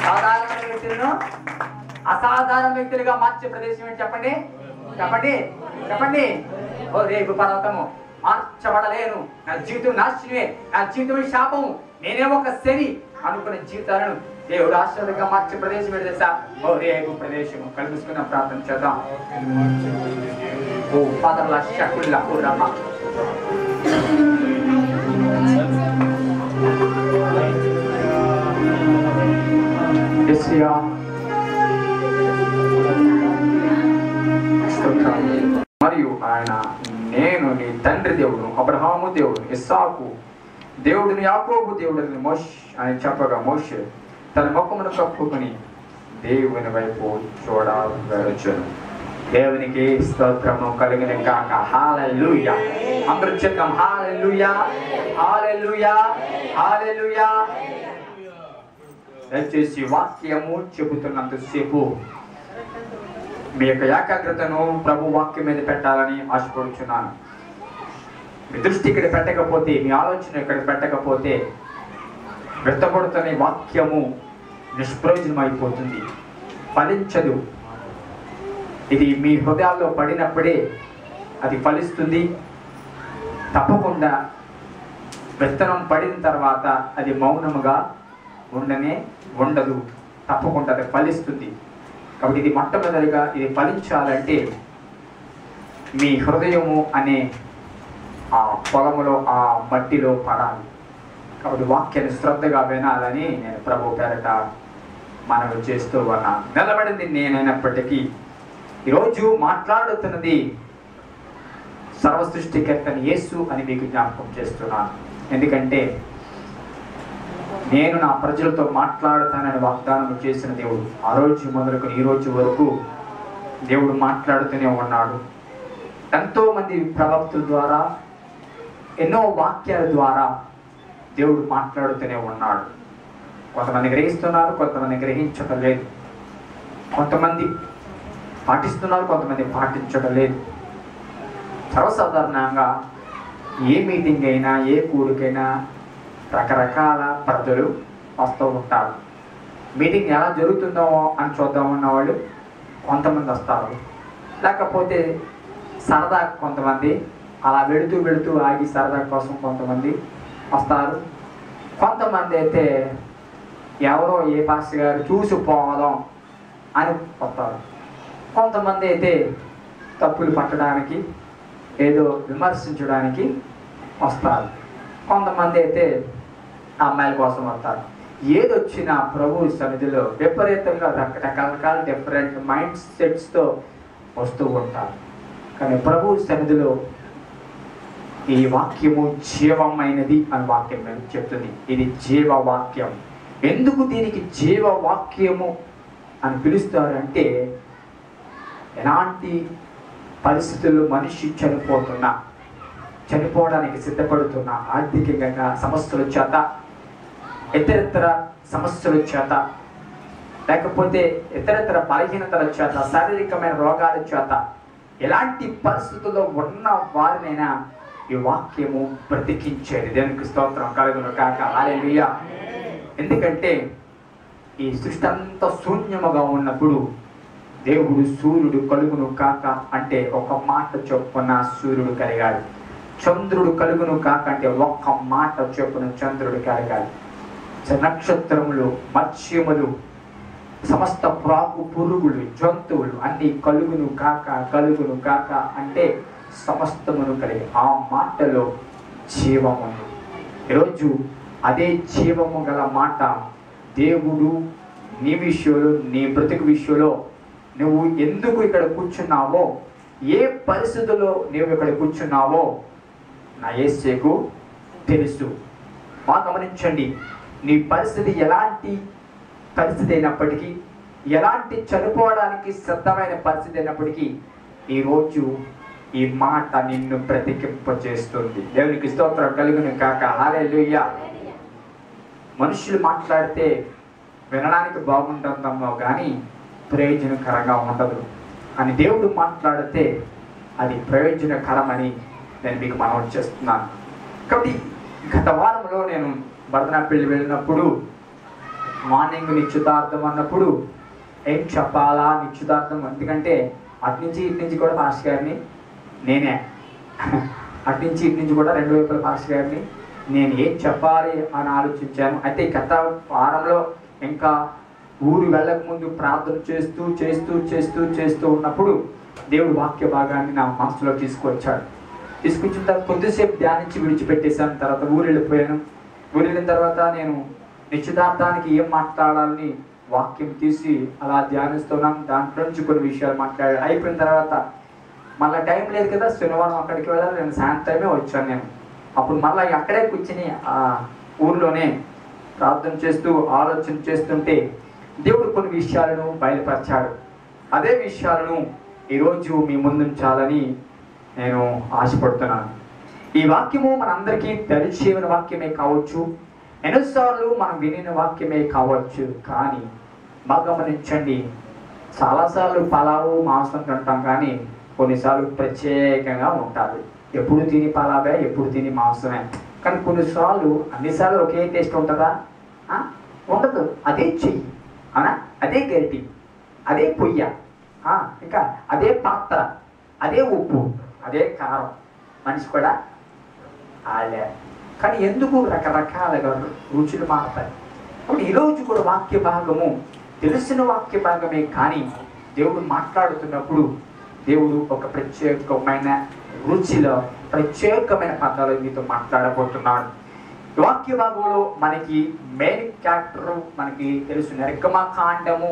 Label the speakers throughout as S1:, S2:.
S1: సాధారణ వ్యక్తులను అసాధారణ వ్యక్తులుగా మార్చే ప్రదేశం ఏంటి చెప్పండి చెప్పండి చెప్పండి. ఓ రేపు పర్వతము మార్చబడలేను, నా జీవితం నాశనమే, నా జీవితమే శాపము, నేనే ఒక శని అనుకునే జీవితాలను దేవుడు ఆశీర్వాదంగా మార్చే ప్రదేశం ఏంటి తెలుసా? ఓ రేపు ప్రదేశము. కలుపుకున్న ప్రార్థన చేద్దాం. ఓ పదర్ల శకుల పూర్రమ్మ మరియు ఆయన నేను నీ తండ్రి దేవుడు, అబ్రహాము దేవుడు, ఇస్సాకు దేవుడిని, యాకోబు దేవుడిని మోషే అని చెప్పగా మోషే తన ముఖమును కప్పుకొని దేవుని వైపు చూడవచ్చును. దేవునికి స్తోత్రము కలిగిన కాక. హల్లెలూయా. అందరూ చెప్తాం హల్లెలూయా హల్లెలూయా హల్లెలూయా. దయచేసి వాక్యము చెబుతున్నంతసేపు మీ యొక్క ఏకాగ్రతను ప్రభు వాక్యం మీద పెట్టాలని ఆశపడుచున్నాను. మీ దృష్టి ఇక్కడ పెట్టకపోతే, మీ ఆలోచన ఇక్కడ పెట్టకపోతే వ్యర్థపడుతున్న వాక్యము నిష్ప్రయోజనం అయిపోతుంది, ఫలించదు. ఇది మీ హృదయాల్లో పడినప్పుడే అది ఫలిస్తుంది. తప్పకుండా విత్తనం పడిన తర్వాత అది మౌనముగా ఉండదు, తప్పకుండా అది ఫలిస్తుంది. కాబట్టి ఇది మొట్టమొదటిగా ఇది ఫలించాలంటే మీ హృదయము అనే ఆ పొలములో, ఆ మట్టిలో పడాలి. కాబట్టి వాక్యాన్ని శ్రద్ధగా వినాలని నేను ప్రభు పేరట మనవి చేస్తూ ఉన్నాను. నిలబడింది నేనైనప్పటికీ ఈరోజు మాట్లాడుతున్నది సర్వ సృష్టికర్తని యేసు అని మీకు జ్ఞాపకం చేస్తున్నాను. ఎందుకంటే నేను నా ప్రజలతో మాట్లాడుతానని వాగ్దానం చేసిన దేవుడు ఆ రోజు మొదలుకొని ఈ రోజు వరకు దేవుడు మాట్లాడుతూనే ఉన్నాడు. ఎంతో మంది ప్రవక్తుల ద్వారా, ఎన్నో వాక్యాల ద్వారా దేవుడు మాట్లాడుతూనే ఉన్నాడు. కొంతమంది గ్రహిస్తున్నారు, కొంతమంది గ్రహించడం లేదు. కొంతమంది పాటిస్తున్నారు, కొంతమంది పాటించడం లేదు. సర్వసాధారణంగా ఏ మీటింగ్ అయినా, ఏ కూడికైనా రకరకాల ప్రజలు వస్తూ ఉంటారు. మీటింగ్ ఎలా జరుగుతుందో అని చూద్దామన్న వాళ్ళు కొంతమంది వస్తారు. లేకపోతే సరదా కొంతమంది అలా వెళుతూ ఆగి సరదా కోసం కొంతమంది వస్తారు. కొంతమంది అయితే ఎవరో ఏ పాస్టర్ గారు చూసి పోదాం అని వస్తారు. కొంతమంది అయితే తప్పులు పట్టడానికి, ఏదో విమర్శించడానికి వస్తారు. కొంతమంది అయితే అమ్మాయిల కోసం వస్తారు. ఏదొచ్చినా ప్రభు సన్నిధిలో విపరీతంగా రకరకాల డిఫరెంట్ మైండ్ సెట్స్తో వస్తూ ఉంటారు. కానీ ప్రభు సన్నిధిలో ఈ వాక్యము జీవమైనది అని వాక్యం చెప్తుంది. ఇది జీవవాక్యం. ఎందుకు దీనికి జీవవాక్యము అని పిలుస్తారంటే, ఎలాంటి పరిస్థితుల్లో మనిషి చనిపోవడానికి సిద్ధపడుతున్న, ఆర్థికంగా సమస్యల చేత, ఇతరత్ర సమస్యల చేత, లేకపోతే ఇతరత్ర బలహీనతల చేత, శారీరకమైన రోగాల చేత, ఎలాంటి పరిస్థితుల్లో ఉన్న వారినైనా ఈ వాక్యము బ్రతికించేది. దేవునికి స్తోత్రం కలుగును కాక. హల్లెలూయా. ఎందుకంటే ఈ సృష్టి అంతా శూన్యముగా ఉన్నప్పుడు దేవుడు సూర్యుడు కలుగును కాక అంటే ఒక మాట చొప్పున సూర్యుడు కలిగాడు. చంద్రుడు కలుగును కాక అంటే ఒక్క మాట చొప్పున చంద్రుడు కలిగాడు. నక్షత్రములు, మత్స్యములు, సమస్త ప్రాకు పురుగులు, జంతువులు అన్ని కలుగును కాక అంటే సమస్తమును కలిగి ఆ మాటలో జీవము. ఈరోజు అదే జీవము గల మాట దేవుడు నీ విషయంలో, నీ బ్రతుకు విషయంలో నువ్వు ఎందుకు ఇక్కడ కూర్చున్నావో, ఏ పరిస్థితుల్లో నువ్వు ఇక్కడ కూర్చున్నావో నా యేసుకు తెలుసు. బాగా గమనించండి. నీ పరిస్థితి ఎలాంటి పరిస్థితి అయినప్పటికీ, ఎలాంటి చనిపోవడానికి సిద్ధమైన పరిస్థితి అయినప్పటికీ ఈరోజు ఈ మాట నిన్ను బ్రతికింపచేస్తుంది. దేవునికి స్తోత్రం కలుగును కాక. హల్లెలూయా. మనుషులు మాట్లాడితే వినడానికి బాగుంటుందమ్మో కానీ ప్రయోజనకరంగా ఉండదు. అని దేవుడు మాట్లాడితే అది ప్రయోజనకరమని నేను మీకు మనవి చేస్తున్నాను. కాబట్టి గత వారంలో నేను భరతనాట్య పెళ్లి వెళ్ళినప్పుడు మార్నింగ్ నిశ్చితార్థం అన్నప్పుడు ఏం చెప్పాలా నిశ్చితార్థం, ఎందుకంటే అటు నుంచి ఇటు నుంచి కూడా పాస్టర్ గారిని నేనే, అటు నుంచి ఇటు నుంచి కూడా రెండు వైపుల పాస్టర్ గారిని నేను ఏం చెప్పాలి అని ఆలోచించాను. అయితే గత వారంలో ఇంకా ఊరు వెళ్ళక ముందు ప్రార్థన చేస్తూ చేస్తూ చేస్తూ చేస్తూ ఉన్నప్పుడు దేవుడు వాక్య భాగాన్ని నా మనసులో తీసుకొచ్చాడు. తీసుకొచ్చిన తర్వాత కొద్దిసేపు ధ్యానించి విడిచిపెట్టేశాను. తర్వాత ఊరు వెళ్ళిపోయాను. ఊరు వెళ్ళిన తర్వాత నేను నిశ్చితార్థానికి ఏం మాట్లాడాలని వాక్యం తీసి అలా ధ్యానిస్తున్నాను. దాంట్లో నుంచి కొన్ని విషయాలు మాట్లాడాను. అయిపోయిన తర్వాత మళ్ళీ టైం లేదు కదా, శనివారం అక్కడికి వెళ్ళాలి. నేను సాయంత్రమే వచ్చాను. నేను అప్పుడు మళ్ళీ అక్కడే కూర్చుని ఆ ఊర్లోనే ప్రార్థన చేస్తూ ఆలోచన చేస్తుంటే దేవుడు కొన్ని విషయాలను బయలుపరిచాడు. అదే విషయాలను ఈరోజు మీ ముందుంచాలని నేను ఆశపడుతున్నాను. ఈ వాక్యము మనందరికీ పరిచయమైన వాక్యమే కావచ్చు, ఎన్నోసార్లు మనం వినిన వాక్యమే కావచ్చు. కానీ బాగా గమనించండి, చాలాసార్లు పలావు మాంసం తింటాం, కానీ కొన్నిసార్లు ప్రత్యేకంగా ఉంటుంది. ఎప్పుడు తిని పలావే, ఎప్పుడు తిని మాంసమే. కానీ కొన్నిసార్లు అన్నిసార్లు ఒకే టేస్ట్ ఉంటుందా? ఉండదు. అదే చెయ్యి, అవునా? అదే గరిటి, అదే పొయ్య, ఇంకా అదే పాత్ర, అదే ఉప్పు, అదే కారం, మనిషి కూడా ఆలే. కానీ ఎందుకు రకరకాలుగా రుచులు మారుతాయి. కాబట్టి ఈరోజు కూడా వాక్య భాగము తెలిసిన వాక్య భాగమే, కానీ దేవుడు మాట్లాడుతున్నప్పుడు దేవుడు ఒక ప్రత్యేకమైన రుచిలో ప్రత్యేకమైన పదాలు మీతో మాట్లాడబోతున్నాడు. వాక్య భాగంలో మనకి మెయిన్ క్యారెక్టర్ మనకి తెలుసు. నిర్గమకాండము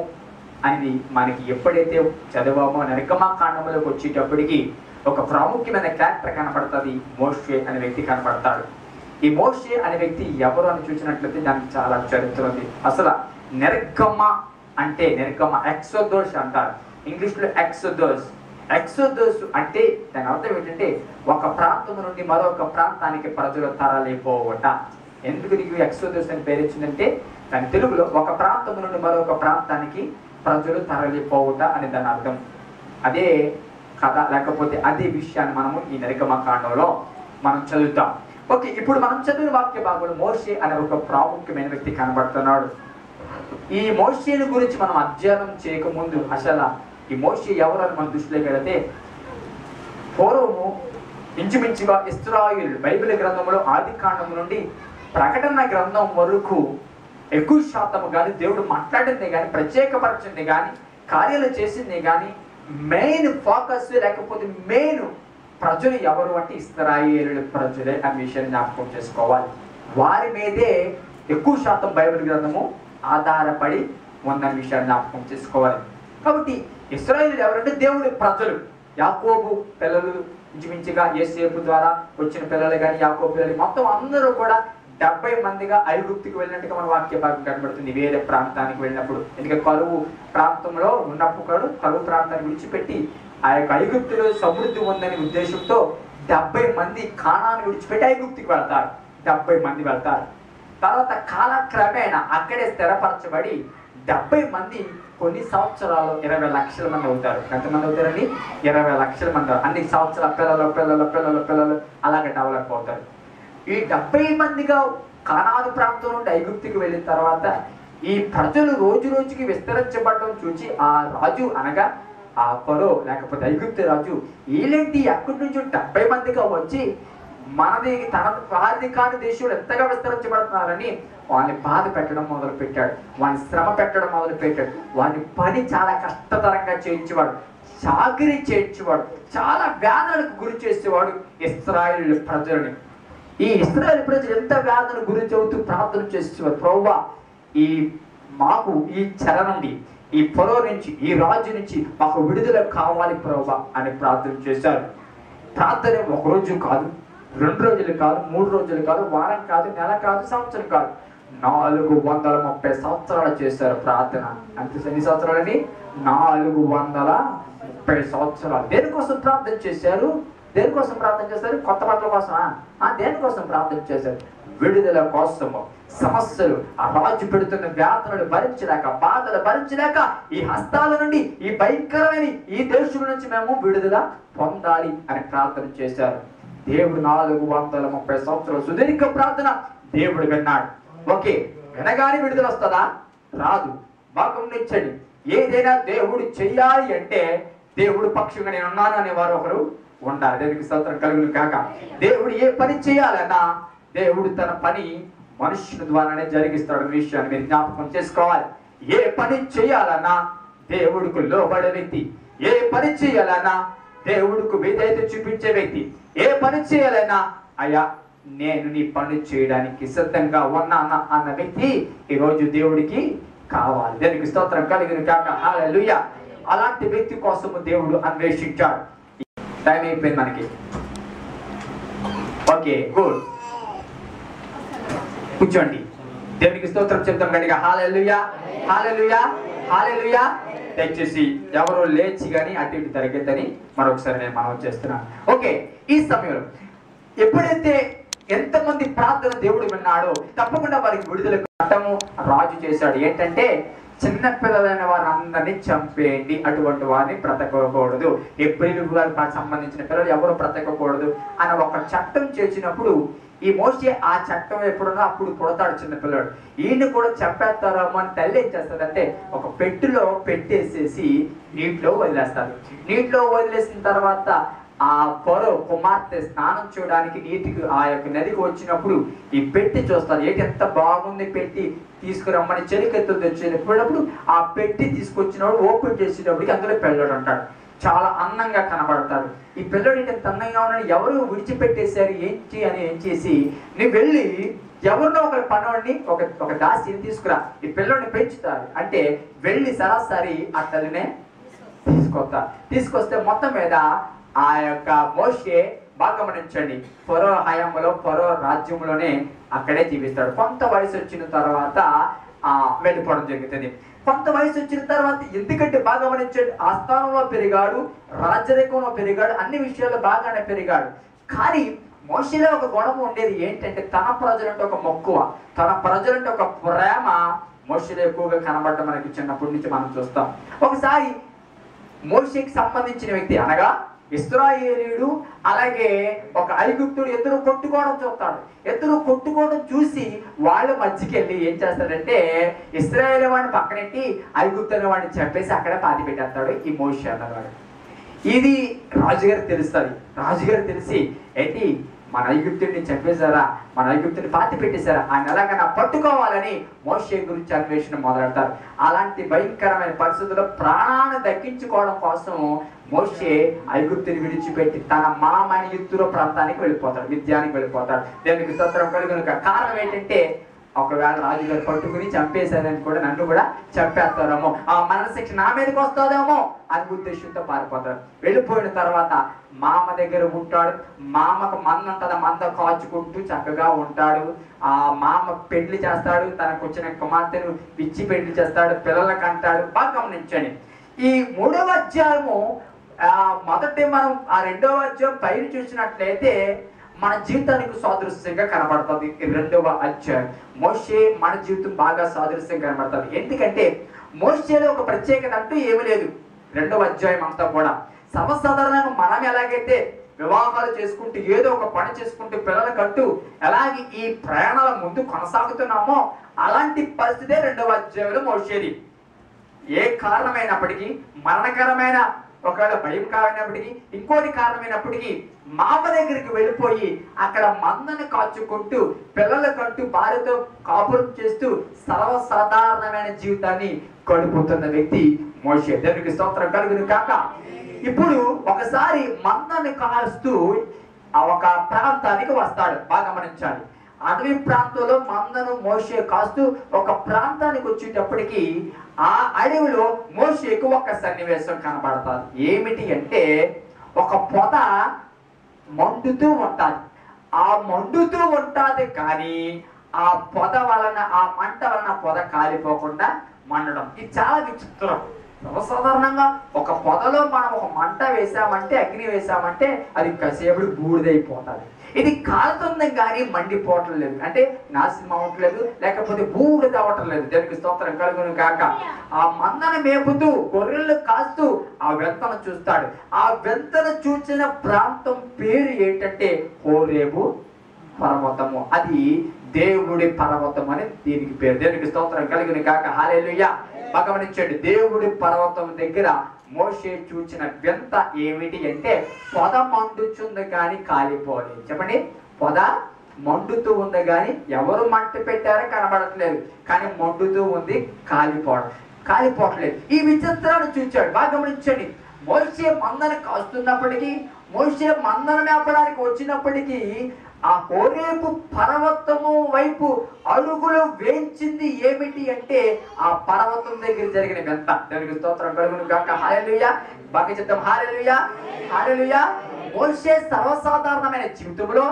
S1: అనేది మనకి ఎప్పుడైతే చదివామో నిర్గమకాండములోకి వచ్చేటప్పటికి ఒక ప్రాముఖ్యమైన క్యారెక్టర్ కనపడుతుంది. మోషే అనే వ్యక్తి కనపడతాడు. ఈ మోషే అనే వ్యక్తి ఎవరు అని చూసినట్లయితే దానికి చాలా చరిత్ర ఉంది. అసలు నిర్గమ అంటే నిర్గమ ఎక్సోదోస్ అంటారు. ఇంగ్లీష్లో ఎక్సోదోస్. ఎక్సోదోస్ అంటే దాని అర్థం ఏంటంటే ఒక ప్రాంతం నుండి మరొక ప్రాంతానికి ప్రజలు తరలిపోవట. ఎందుకు నీకు ఎక్సోదోస్ అని పేరు వచ్చిందంటే దాని తెలుగులో ఒక ప్రాంతం నుండి మరొక ప్రాంతానికి ప్రజలు తరలిపోవట అని దాని అర్థం. అదే కథ లేకపోతే అదే విషయాన్ని మనము ఈ నిర్గమకాండంలో మనం చదువుతాం. ఓకే, ఇప్పుడు మనం చదివిన వాక్య భాగంలో మోషే అనే ఒక ప్రాముఖ్యమైన వ్యక్తి కనబడుతున్నాడు. ఈ మోషేని గురించి మనం అధ్యయనం చేయకముందు అసలు ఈ మోషే ఎవరని మన దృష్టిలోకి వెళితే, పూర్వము ఇంచుమించుగా ఇశ్రాయేలు బైబిల్ గ్రంథంలో ఆది కాండం నుండి ప్రకటన గ్రంథం వరకు ఎక్కువ శాతం కానీ దేవుడు మాట్లాడింది కానీ ప్రత్యేకపరిచింది కానీ కార్యాలు చేసింది కానీ మెయిన్ ఫోకస్ లేకపోతే మెయిన్ ప్రజలు ఎవరు అంటే ఇశ్రాయేలు ప్రజలే అనే విషయాన్ని జ్ఞాపకం చేసుకోవాలి. వారి మీదే ఎక్కువ శాతం బైబిల్ గ్రంథము ఆధారపడి ఉన్న విషయాన్ని జ్ఞాపకం చేసుకోవాలి. కాబట్టి ఇశ్రాయేలు ఎవరంటే దేవుడి ప్రజలు. యాకోబు పిల్లలు ఇంచుమించుగా యోసేపు ద్వారా వచ్చిన పిల్లలు కానీ యాకోబు పిల్లలు మొత్తం అందరూ కూడా 70 మందిగా ఐగుప్తుకి వెళ్ళినట్టుగా మన వాక్య భాగం కనబడుతుంది. వేరే ప్రాంతానికి వెళ్ళినప్పుడు, ఎందుకంటే కరువు ప్రాంతంలో ఉన్నప్పుడు కరువు ప్రాంతాన్ని విడిచిపెట్టి ఆ యొక్క ఐగుప్తులో సమృద్ధి ఉందనే ఉద్దేశంతో 70 మంది కానాను విడిచిపెట్టి ఐగుప్తుకి వెళ్తారు. 70 మంది వెళ్తారు. తర్వాత కాలక్రమేణా అక్కడే స్థిరపరచబడి 70 మంది కొన్ని సంవత్సరాలు 20 లక్షల మంది అవుతారు. ఎంతమంది అవుతారండి? 20 లక్షల మంది. అన్ని సంవత్సరాల పిల్లలు పిల్లలు పిల్లలు పిల్లలు అలాగే డెవలప్ అవుతారు. ఈ 70 మందిగా కానాను ప్రాంతం నుండి ఐగుప్తుకి వెళ్ళిన తర్వాత ఈ ప్రజలు రోజు రోజుకి విస్తరించబడడం చూసి ఆ రాజు అనగా ఆ ఫరో లేకపోతే ఐగుప్తు రాజు వీళ్ళేంటి ఎక్కడి నుంచి 70 మందిగా వచ్చి మనది తన వారిది కాని దేశంలో ఎంతగా విస్తరించబడుతున్నారని వాడిని బాధ పెట్టడం మొదలు పెట్టాడు. వాడిని శ్రమ పెట్టడం మొదలు పెట్టాడు. వాని పని చాలా కష్టతరంగా చేయించేవాడు, చాకిరీ చేయించేవాడు, చాలా వ్యాధులకు గురి చేసేవాడు ఇశ్రాయేలు ప్రజలని. ఈ ఇశ్రాయేలు ప్రజలు ఎంత వ్యాధులకు గురి చెబుతూ ప్రార్థన చేసేవారు, ప్రభువా మాకు ఈ చెర నుండి, ఈ ఫరో నుంచి, ఈ రాజు నుంచి మాకు విడుదల కావాలి ప్రభువా అని ప్రార్థన చేశారు. ప్రార్థన ఒక రోజు కాదు, 2 రోజులు కాదు, 3 రోజులు కాదు, వారం కాదు, నెల కాదు, సంవత్సరం కాదు, 430 సంవత్సరాలు చేశారు ప్రార్థన. అంతే ఎన్ని సంవత్సరాలని? 430 సంవత్సరాలు. దేనికోసం ప్రార్థన చేశారు? దేనికోసం ప్రార్థన చేశారు? కొత్త బట్టల కోసమా? దేనికోసం ప్రార్థన చేశారు? విడుదల కోసము. సమస్యలు, ఆ రాజు పెడుతున్న వ్యాధులను భరించలేక, బాధలు భరించలేక ఈ హస్తాల నుండి, ఈ భయంకరమైన ఈ దేశం నుంచి మేము విడుదల పొందాలి అని ప్రార్థన చేశారు. దేవుడు 430 సంవత్సరాలు సుదీర్ఘ ప్రార్థన దేవుడు విన్నాడు. ఓకే, వినగానే విడుదల వస్తుందా? రాదు. బాగా గమనించండి, ఏదైనా దేవుడు చెయ్యాలి అంటే దేవుడు పక్షంగా నేను ఉన్నాను అనేవారు ఒకరు ఉండాలి. దేవునికి స్తోత్రం కలుగును కాక. దేవుడు ఏ పని చేయాలన్నా దేవుడు తన పని మనుషుల ద్వారానే జరిగిస్తాడు. విషయాన్ని మీరు జ్ఞాపకం చేసుకోవాలి. ఏ పని చేయాలన్నా దేవుడికి లోబడే వ్యక్తి, ఏ పని చేయాలన్నా దేవుడికి విధేయత చూపించే వ్యక్తి, ఏ పని చేయాలన్నా అయ్యా నేను నీ పని చేయడానికి సిద్ధంగా ఉన్నానా అన్న వ్యక్తి ఈరోజు దేవుడికి కావాలి. దేవునికి స్తోత్రం కలుగును కాక. హల్లెలూయా. అలాంటి వ్యక్తి కోసము దేవుడు అన్వేషించాడు. టైం అయిపోయింది మనకి. Okay, good. కూర్చోండి. దేవునికి స్తోత్రం చెప్తాం గట్టిగా. హల్లెలూయా, హల్లెలూయా, హల్లెలూయా. దయచేసి ఎవరో లేచి కానీ అటు ఇటు తరగద్దని మరొకసారి నేను మనం చేస్తున్నాను. ఓకే, ఈ సమయంలో ఎప్పుడైతే ఎంతమంది ప్రార్థన దేవుడు విన్నాడో తప్పకుండా వారికి విడుదల చట్టము రాజు చేశాడు. ఏంటంటే చిన్నపిల్లలైన వారు అందరినీ చంపేయండి, అటువంటి వారిని బ్రతకకూడదు, ఏప్రిల్ గారికి సంబంధించిన పిల్లలు ఎవరు బ్రతకకూడదు అని ఒక చట్టం చేసినప్పుడు ఈ మోషే ఆ చట్టం ఎప్పుడున్నా అప్పుడు పుడతాడు చిన్నపిల్లడు. ఈయన కూడా చంపేస్తారేమో అని తల్లి ఏం చేస్తారంటే ఒక పెట్టెలో పెట్టేసేసి నీటిలో వదిలేస్తారు. నీటిలో వదిలేసిన తర్వాత ఆ ఫరో కుమార్తె స్నానం చేయడానికి నీటికి ఆ యొక్క నదికి వచ్చినప్పుడు ఈ పెట్టి చూస్తారు. ఏంటి ఎంత బాగుంది పెట్టి, తీసుకురమ్మని చెలికెత్తు తెచ్చినప్పుడు ఆ పెట్టి తీసుకొచ్చినప్పుడు ఓపెన్ చేసేటప్పటికి అందులో పిల్లడు ఉంటాడు. చాలా అందంగా కనబడతాడు. ఈ పిల్లడు ఎంత అందంగా ఉన్నాడు, ఎవరు విడిచిపెట్టేశారు ఏంటి అని ఏం చేసి నువ్వు వెళ్ళి ఎవరినో ఒక పనవాడిని ఒక దాసిని తీసుకురా, ఈ పిల్లడిని పెంచుతారు అంటే వెళ్ళి సరాసరి ఆ తల్లినే తీసుకొస్తే మొత్తం మీద ఆ యొక్క మోషే బాగా గమనించండి, ఫరో హయాంలో ఫరో రాజ్యంలోనే అక్కడే జీవిస్తాడు. కొంత వయసు వచ్చిన తర్వాత వెళ్ళిపోవడం జరుగుతుంది. కొంత వయసు వచ్చిన తర్వాత ఎందుకంటే బాగా గమనించండి, ఆస్థానంలో పెరిగాడు, రాజరికంలో పెరిగాడు, అన్ని విషయాల్లో బాగానే పెరిగాడు. కానీ మోషేలో ఒక గొడవ ఉండేది. ఏంటంటే తన ప్రజలంటే ఒక మక్కువ, తన ప్రజలంటే ఒక ప్రేమ మోషేలో ఎక్కువగా కనబడడం మనకి చిన్నప్పటి నుంచి మనం చూస్తాం. ఒకసారి మోషేకి సంబంధించిన వ్యక్తి అనగా ఇశ్రాయేలీయుడు అలాగే ఒక ఐగుప్తుడు ఇద్దరు కొట్టుకోవడం చూస్తాడు. ఇద్దరు కొట్టుకోవడం చూసి వాళ్ళ మధ్యకి వెళ్ళి ఏం చేస్తాడంటే ఇశ్రాయేలు వాడిని పక్కనెట్టి ఐగుప్తు వాడిని చెప్పేసి అక్కడే పాతి పెట్టేస్తాడు ఈ మోషే అన్నవాడు. ఇది రాజుగారు తెలుస్తుంది. రాజుగారు తెలిసి ఏంటి మన ఐగుప్తుడిని చంపేశారా, మన ఐగుప్తుని పాతి పెట్టేశారా, ఆయన ఎలాగైనా పట్టుకోవాలని మోషే గురించి అన్వేషణ మొదలెడతారు. అలాంటి భయంకరమైన పరిస్థితుల్లో ప్రాణాన్ని దక్కించుకోవడం కోసం మోషే ఐగుప్తుని విడిచిపెట్టి తన మామని యుద్ధుల ప్రాంతానికి వెళ్ళిపోతాడు, విద్యానికి వెళ్ళిపోతాడు. దేవునికి స్తోత్రం కలుగును. కారణం ఏంటంటే ఒకవేళ రాజుగారు పట్టుకుని చంపేశారని కూడా నన్ను కూడా చంపేస్తారేమో, ఆ మరణశిక్ష నా మీదకి వస్తుందేమో అని ఉద్దేశంతో పారిపోతాడు. వెళ్ళిపోయిన తర్వాత మామ దగ్గర ఉంటాడు. మామకు మంద ఉంటుంది, మంద కాచుకుంటూ చక్కగా ఉంటాడు. ఆ మామ పెళ్లి చేస్తాడు, తనకు వచ్చిన కుమార్తెను ఇచ్చి పెళ్లి చేస్తాడు, పిల్లలకు అంటాడు. బాగా గమనించండి, ఈ 3వ అధ్యాయము మొదటి మనం ఆ 2వ అధ్యాయం పైన చూసినట్లయితే మన జీవితానికి సాదృశ్యంగా కనబడుతుంది. 2వ అధ్యాయం మోషే మన జీవితం బాగా సాదృశ్యంగా కనబడుతుంది. ఎందుకంటే మోషేలో ఒక ప్రత్యేకత అంటూ ఏమీ లేదు. 2వ అధ్యాయం అంతా కూడా సర్వసాధారణంగా మనం ఎలాగైతే వివాహాలు చేసుకుంటూ ఏదో ఒక పని చేసుకుంటూ పిల్లలకు అంటూ ఎలాగే ఈ ప్రయాణాల ముందు కొనసాగుతున్నామో అలాంటి పరిస్థితే 2వ అధ్యాయంలో మోషేది. ఏ కారణమైనప్పటికీ, మరణకరమైన ఒకవేళ భయం కారణమైనప్పటికీ, ఇంకోటి కారణమైనప్పటికీ మామ దగ్గరికి వెళ్ళిపోయి అక్కడ మందను కాచుకుంటూ పిల్లలకంటూ భార్యతో కాపురం చేస్తూ సర్వసాధారణమైన జీవితాన్ని గడుపుతున్న వ్యక్తి మోషే. దేవునికి స్తోత్రం కలుగును కాక. ఇప్పుడు ఒకసారి మందను కాస్తూ ఒక ప్రాంతానికి వస్తాడు. బాగా గమనించాలి, అడవి ప్రాంతంలో మందను మోషే కాస్తూ ఒక ప్రాంతానికి వచ్చేటప్పటికి ఆ అడవిలో మోషేకు ఒక సన్నివేశం కనబడతాది. ఏమిటి అంటే ఒక పొద మండుతూ ఉంటుంది. ఆ మండుతూ ఉంటుంది కానీ ఆ పొద వలన, ఆ మంట వలన పొద కాలిపోకుండా మండడం. ఇది చాలా విచిత్రం. సర్వసాధారణంగా ఒక పొదలో మనం ఒక మంట వేసామంటే, అగ్ని వేసామంటే అది కాసేపుడు బూడిదైపోతుంది. ఇది కాలుతుంది కానీ మండిపోవటం లేదు, అంటే నాశనం అవ్వట్లేదు, లేకపోతే బూడిద అవ్వటం లేదు. దేవునికి స్తోత్రం కలుగును కాక. ఆ మందను మేపుతూ గొర్రెలు కాస్తూ ఆ వెంతను చూస్తాడు. ఆ వెంతను చూసిన ప్రాంతం పేరు ఏంటంటే హోరేబు పర్వతము. అది దేవుడి పర్వతం అని దీనికి పేరు. దేవునికి స్తోత్రం కలుగును గాక. హల్లెలూయా. గమనించండి, దేవుడి పర్వతం దగ్గర మోషే చూచిన వింత ఏమిటి అంటే పొద మండుచుంది కానీ కాలిపోలేదు. చెప్పండి, పొద మండుతూ ఉంది కానీ ఎవరు మంట పెట్టారో కనబడట్లేదు, కానీ మండుతూ ఉంది, కాలిపోవట్లేదు. ఈ విచిత్రాన్ని చూచాడు. బాగా గమనించండి, మోషే మందను కాస్తున్నప్పటికీ, మోషే మందను మేపడానికి వచ్చినప్పటికీ ఆ హోరేబు పర్వతము వైపు అడుగులు వేయించింది ఏమిటి అంటే ఆ పర్వతం దగ్గర జరిగిన వింత. దేవునికి స్తోత్రం కలుగును గాక. హల్లెలూయా. బాగా చెప్తాం, హల్లెలూయా, హల్లెలూయా. మోషే సర్వసాధారణమైన జీవితంలో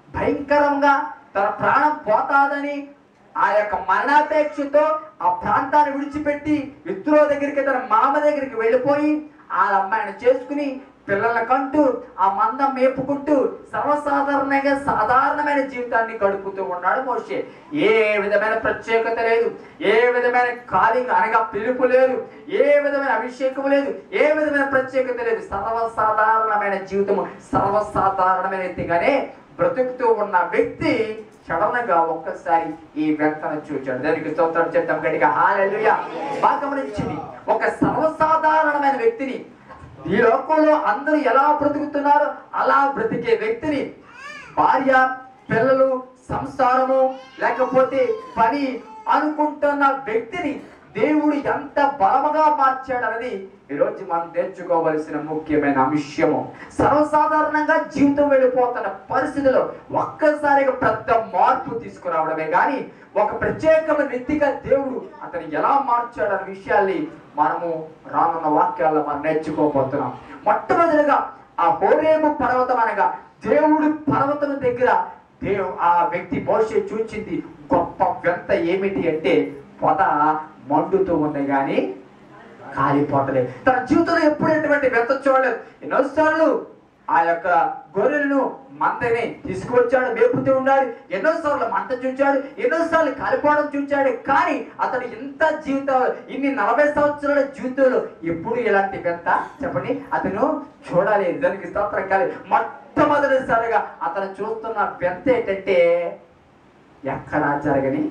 S1: భయంకరంగా తన ప్రాణం పోతాదని ఆ యొక్క మరణాపేక్షతో ఆ ప్రాంతాన్ని విడిచిపెట్టి ఇత్రో దగ్గరికి, తన మామ దగ్గరికి వెళ్ళిపోయి ఆ అమ్మాయిని చేసుకుని పిల్లల కంటూ ఆ మందం మేపుకుంటూ సాధారణమైన జీవితాన్ని గడుపుతూ ఉన్నాడు మోషే. ఏ విధమైన ప్రత్యేకత లేదు, ఏ విధమైన కాలింగ్ అనగా పిలుపు లేదు, ఏ విధమైన అభిషేకం లేదు, ఏ విధమైన ప్రత్యేకత లేదు. సర్వసాధారణమైన జీవితము, సర్వసాధారణమైన వ్యక్తిగానే బ్రతుకుతూ ఉన్న వ్యక్తి సడన్ గా ఒక్కసారి ఈ వ్యక్తను చూచాడు. దానికి స్తోత్రం చేద్దాం గట్టిగా. హల్లెలూయా. బాగా గమనించింది, ఒక సర్వసాధారణమైన వ్యక్తిని, ఈ లోకంలో అందరూ ఎలా బ్రతుకుతున్నారో అలా బ్రతికే వ్యక్తిని, భార్య, పిల్లలు, సంసారము, లేకపోతే పని అనుకుంటున్న వ్యక్తిని దేవుడు ఎంత బలముగా మార్చాడన్నది ఈరోజు మనం నేర్చుకోవలసిన ముఖ్యమైన అంశము. సర్వసాధారణంగా జీవితం వెళ్ళిపోతున్న పరిస్థితిలో ఒక్కసారిగా పెద్ద మార్పు తీసుకురావడమే కానీ ఒక ప్రత్యేకమైన వ్యక్తిగా దేవుడు అతను ఎలా మార్చాడన్న విషయాల్ని మనము రానున్న వాక్యాల్లో మనం నేర్చుకోబోతున్నాం. మొట్టమొదటిగా ఆ హోరేబు పర్వతం అనగా దేవుడి పర్వతం దగ్గర ఆ వ్యక్తి మోషే చూచింది గొప్ప వింత ఏమిటి అంటే పొద మండుతూ ఉంది కానీ కాలిపోవట్లేదు. తన జీవితంలో ఎప్పుడు ఎటువంటి వింత చూడలేదు. ఎన్నోసార్లు ఆ యొక్క గొర్రెలను మందని తీసుకువచ్చాడు, మేపుతూ ఉన్నాడు, ఎన్నోసార్లు మంట చూచాడు, ఎన్నోసార్లు కాలిపోవడం చూచాడు. కానీ అతడు ఇంత జీవితంలో, ఇన్ని 40 సంవత్సరాల జీవితంలో ఎప్పుడు ఇలాంటి వింత చెప్పండి అతను చూడలేదు. దానికి స్తోత్రం కాదు. మొట్టమొదటిసారిగా అతను చూస్తున్న వింత ఏంటంటే ఎక్కడా జరగని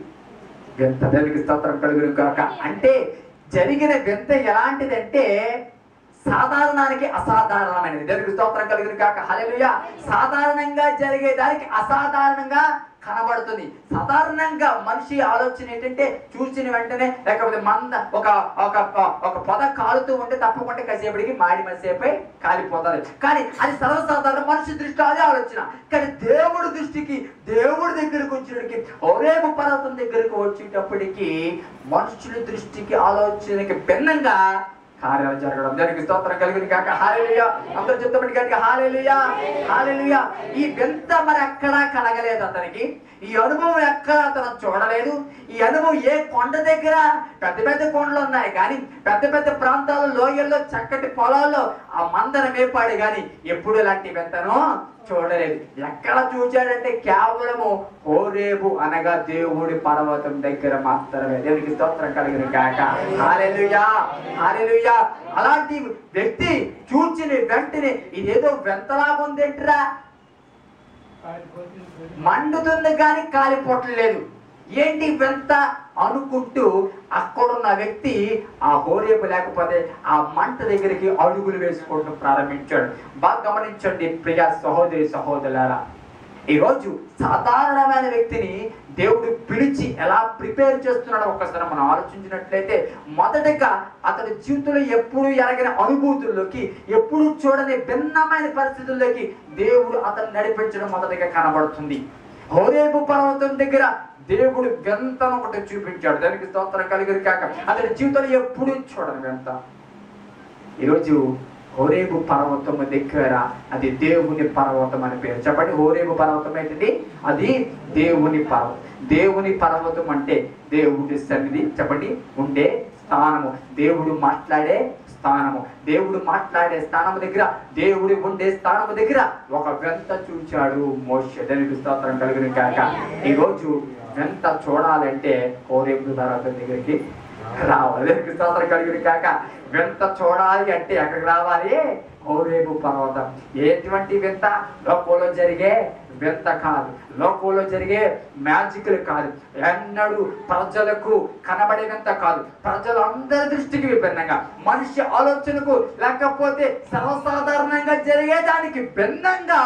S1: వింత. దానికి స్తోత్రం కలుగును కాక. అంటే జరిగిన వింత ఎలాంటిదంటే సాధారణానికి అసాధారణమైనది. దేవునికి స్తోత్రం కలుగును కాక. హల్లెలూయా. సాధారణంగా జరిగేదానికి అసాధారణంగా కనబడుతుంది. సాధారణంగా మనిషి ఆలోచన ఏంటంటే చూసిన వెంటనే, లేకపోతే మంద ఒక పొద కాలుతూ ఉంటే తప్పకుండా కాసేపటికి మాడి మసేపై కాలిపోతుంది. కానీ అది సర్వసాధారణ మనిషి దృష్టి అదే ఆలోచన. కానీ దేవుడి దృష్టికి, దేవుడి దగ్గరకు వచ్చేటికి, హోరేబు పర్వతం దగ్గరకు వచ్చేటప్పటికి మనుషుల దృష్టికి, ఆలోచనకి భిన్నంగా కార్యాలు జరగడం. దానికి స్తోత్రం కలుగును కాక. హల్లెలూయా. అందరూ చెప్తామని కనుక హల్లెలూయా, హల్లెలూయా. ఈ వింత మరి ఎక్కడా కలగలేదు అతనికి. ఈ అనుభవం ఎక్కడ అతను చూడలేదు. ఈ అనుభవం ఏ కొండ దగ్గర, పెద్ద పెద్ద కొండలు ఉన్నాయి కానీ, పెద్ద పెద్ద ప్రాంతాల్లో, లోయల్లో, చక్కటి పొలాల్లో ఆ మందన మేపాడు కానీ ఎప్పుడు ఇలాంటి వింతను చూడలేదు. ఎక్కడ చూచాడంటే కేవలము హోరేబు అనగా దేవుడి పర్వతం దగ్గర మాత్రమే. దేవునికి స్తోత్రం కలుగును గాక. హల్లెలూయా, హల్లెలూయా. అలాంటి వ్యక్తి చూచిన వెంటనే ఇదేదో వింతలాగా ఉందేంటిరా, మండుతుంది కానీ కాలిపోవట్లేదు, ఏంటి వింత అనుకుంటూ అక్కడున్న వ్యక్తి ఆ హోరేబు లేకపోతే ఆ మంట దగ్గరికి అడుగులు వేసుకోవడం ప్రారంభించాడు. బాగా గమనించండి ప్రియ సహోదరి సహోదరులారా, ఈరోజు సాధారణమైన వ్యక్తిని దేవుడు పిలిచి ఎలా ప్రిపేర్ చేస్తున్నాడో ఒక్కసారి మనం ఆలోచించినట్లయితే, మొదటగా అతని జీవితంలో ఎప్పుడు ఎరగిన అనుభూతుల్లోకి, ఎప్పుడు చూడని భిన్నమైన పరిస్థితుల్లోకి దేవుడు అతను నడిపించడం మొదటగా కనబడుతుంది. హోరేబు పర్వతం దగ్గర దేవుడు వింతను ఒకటి చూపించాడు. దానికి స్తోత్రం కలుగును కాక. అతని జీవితంలో ఎప్పుడు చూడని వింత. ఈరోజు హోరేబు పర్వతం దగ్గర అది దేవుని పర్వతం అని పేరు. చెప్పండి, హోరేబు పర్వతం ఏంటండి? అది దేవుని పర్వతం. దేవుని పర్వతం అంటే దేవుడి సన్నిధి, చెప్పండి, ఉండే స్థానము, దేవుడు మాట్లాడే స్థానము. దేవుడు మాట్లాడే స్థానము దగ్గర, దేవుడు ఉండే స్థానము దగ్గర ఒక వింత చూచాడు మోషే. దానికి స్తోత్రం కలుగును కాక. ఈరోజు వింత చూడాలంటే హోరేబు పర్వతం దగ్గరికి రావాలి. దానికి స్తోత్రం కలుగును కాక. వింత చూడాలి అంటే ఎక్కడికి రావాలి? హోరేబు పర్వతం. ఎటువంటి వింత? లోకంలో జరిగే వింత కాదు, లోకంలో జరిగే మ్యాజిక్లు కాదు, ఎన్నడూ ప్రజలకు కనబడే వింత కాదు, ప్రజలందరి దృష్టికి విభిన్నంగా, మనిషి ఆలోచనకు లేకపోతే సర్వసాధారణంగా జరిగే దానికి భిన్నంగా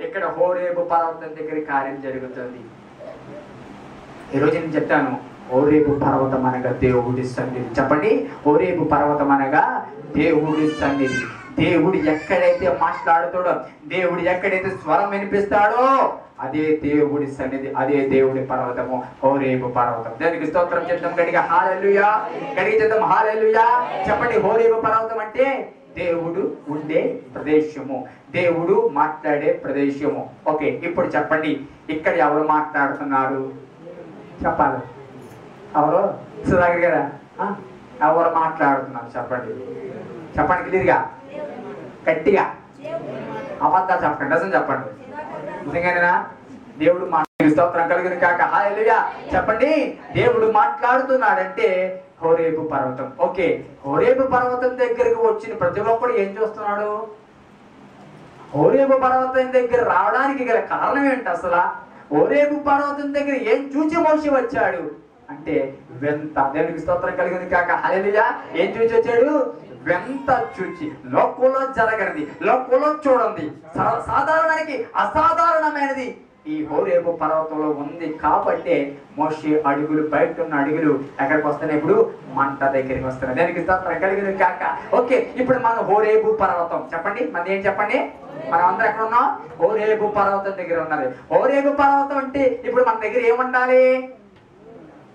S1: ఇక్కడ హోరేబు పర్వతం దగ్గర కార్యం జరుగుతుంది. ఈరోజు నేను చెప్తాను, హోరేబు పర్వతం అనగా దేవుడి సన్నిధి. చెప్పండి, హోరేబు పర్వతం అనగా దేవుడి సన్నిధి. దేవుడు ఎక్కడైతే మాట్లాడుతాడో, దేవుడు ఎక్కడైతే స్వరం వినిపిస్తాడో అదే దేవుడి సన్నిధి, అదే దేవుడి పర్వతము హోరేబు పర్వతం. దేవునికి స్తోత్రం చెప్తాం గట్టిగా హల్లెలూయా, గట్టిగా చెప్తాం హల్లెలూయా. చెప్పండి, హోరేబు పర్వతం అంటే దేవుడు ఉండే ప్రదేశము, దేవుడు మాట్లాడే ప్రదేశము. ఓకే, ఇప్పుడు చెప్పండి, ఇక్కడ ఎవరు మాట్లాడుతున్నారు చెప్పాలి? ఎవరు? సుధాకర్ గారా? ఎవరు మాట్లాడుతున్నారు చెప్పండి, చెప్పండి క్లియర్గా, గట్టిగా, అబద్ధాలు చెప్పండి, నిజం చెప్పండి. నిజంగానేనా? దేవుడు స్తోత్రం కలుగును కాక హల్లెలూయా. చెప్పండి, దేవుడు మాట్లాడుతున్నాడంటే హోరేబు పర్వతం. ఓకే, హోరేబు పర్వతం దగ్గరకు వచ్చిన ప్రతి ఒక్కడు ఏం చూస్తున్నాడు? హోరేబు పర్వతం దగ్గర రావడానికి గల కారణం ఏంటి అసలు? హోరేబు పర్వతం దగ్గర ఏం చూచి మోషే వచ్చాడు అంటే వింత. దేవునికి స్తోత్రం కలుగును కాక హల్లెలూయా. ఏం చూచి వచ్చాడు? వింత చూచి. లోకంలో జరగనిది, లోకంలో చూడండి, సాధారణానికి అసాధారణమైనది ఈ హోరేబు పర్వతంలో ఉంది. కాబట్టి మోషే అడుగులు, బయట ఉన్న అడుగులు ఎక్కడికి వస్తున్నాయి? ఇప్పుడు మంట దగ్గరికి వస్తున్నాయి. దానికి స్తోత్రం కలుగును కాక. ఓకే, ఇప్పుడు మనం హోరేబు పర్వతం, చెప్పండి మనది ఏం చెప్పండి? మనం అందరం ఎక్కడ ఉన్నాం? హోరేబు పర్వతం దగ్గర ఉన్నది. హోరేబు పర్వతం అంటే ఇప్పుడు మన దగ్గర ఏముండాలి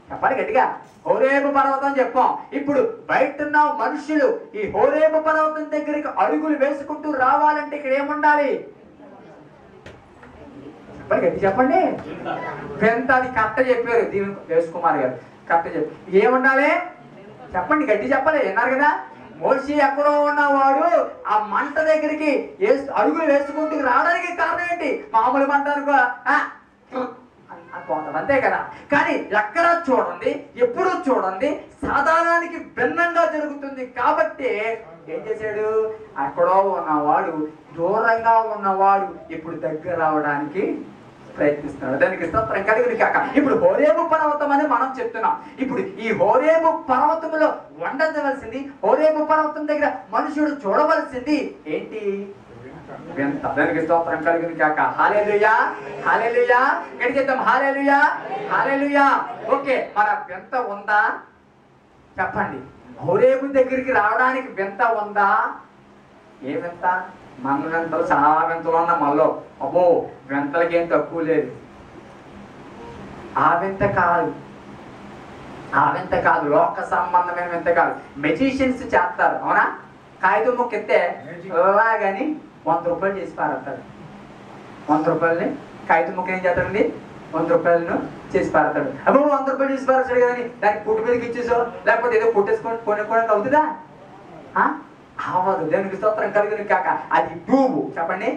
S1: చెప్పండి గట్టిగా? హోరేబు పర్వతం చెప్పాం. ఇప్పుడు బయట ఉన్న మనుషులు ఈ హోరేబు పర్వతం దగ్గరికి అడుగులు వేసుకుంటూ రావాలంటే ఇక్కడ ఏముండాలి చెప్పండి గట్టి చెప్పండి? వింత. అది కరెక్ట్ చెప్పారు దీని యేసుకుమార్ గారు, కరెక్ట్ చెప్పి. ఏముండాలి చెప్పండి గట్టి చెప్పాలి. విన్నారు కదా? మోషే ఎక్కడో ఉన్నవాడు ఆ మంట దగ్గరికి అడుగులు వేసుకుంటూ రావడానికి కారణం ఏంటి? మామూలు మంట అనుకో అనుకుంటాం, అంతే కదా. కానీ ఎక్కడ చూడండి, ఎప్పుడు చూడండి, సాధారణానికి భిన్నంగా జరుగుతుంది. కాబట్టి ఏం చేశాడు? ఎక్కడో ఉన్నవాడు, దూరంగా ఉన్నవాడు ఇప్పుడు దగ్గర రావడానికి ప్రయత్నిస్తున్నాడు. దానికి స్తోత్రం కలుగును కాక. ఇప్పుడు హోరేబు పర్వతం అని మనం చెప్తున్నాం. ఇప్పుడు ఈ హోరేబు పర్వతంలో వండవలసింది, హోరేబు పర్వతం దగ్గర మనుషుడు చూడవలసింది ఏంటి? వింత. దానికి స్తోత్రం కలుగును కాక హల్లెలూయా, హల్లెలూయా. గట్టిగా చెప్తాం హల్లెలూయా, హల్లెలూయా. ఓకే, మన వింత ఉందా చెప్పండి? హోరేబు దగ్గరికి రావడానికి వింత ఉందా? ఏ వింత? మన వింతలు చాలా వింతలు ఉన్నా మళ్ళీ అబ్బో వింతలకి ఏం తక్కువ లేదు. ఆ వింత కాదు, ఆ వింత కాదు, లోక సంబంధమైన వింత కాదు. మెజిషియన్స్ చేస్తారు, అవునా? కాగితం ముక్క ఎత్తే అలాగని 100 రూపాయలు చేసి పారేస్తాడు. 100 రూపాయలని కాగితం ముక్క ఏం చేస్తాడండి? 100 రూపాయలను చేసి పారేస్తాడు. అబ్బో 100 రూపాయలు చేసి పారేస్తాడు కానీ దానికి పుట్టు మీదకి ఇచ్చేసో లేకపోతే ఏదో పుట్టేసుకొని కొనుక్కోవడానికి అవుతుందా? అవ్వదు. దేవునికి స్తోత్రం కలుగును కాక. అది డూబు. చెప్పండి,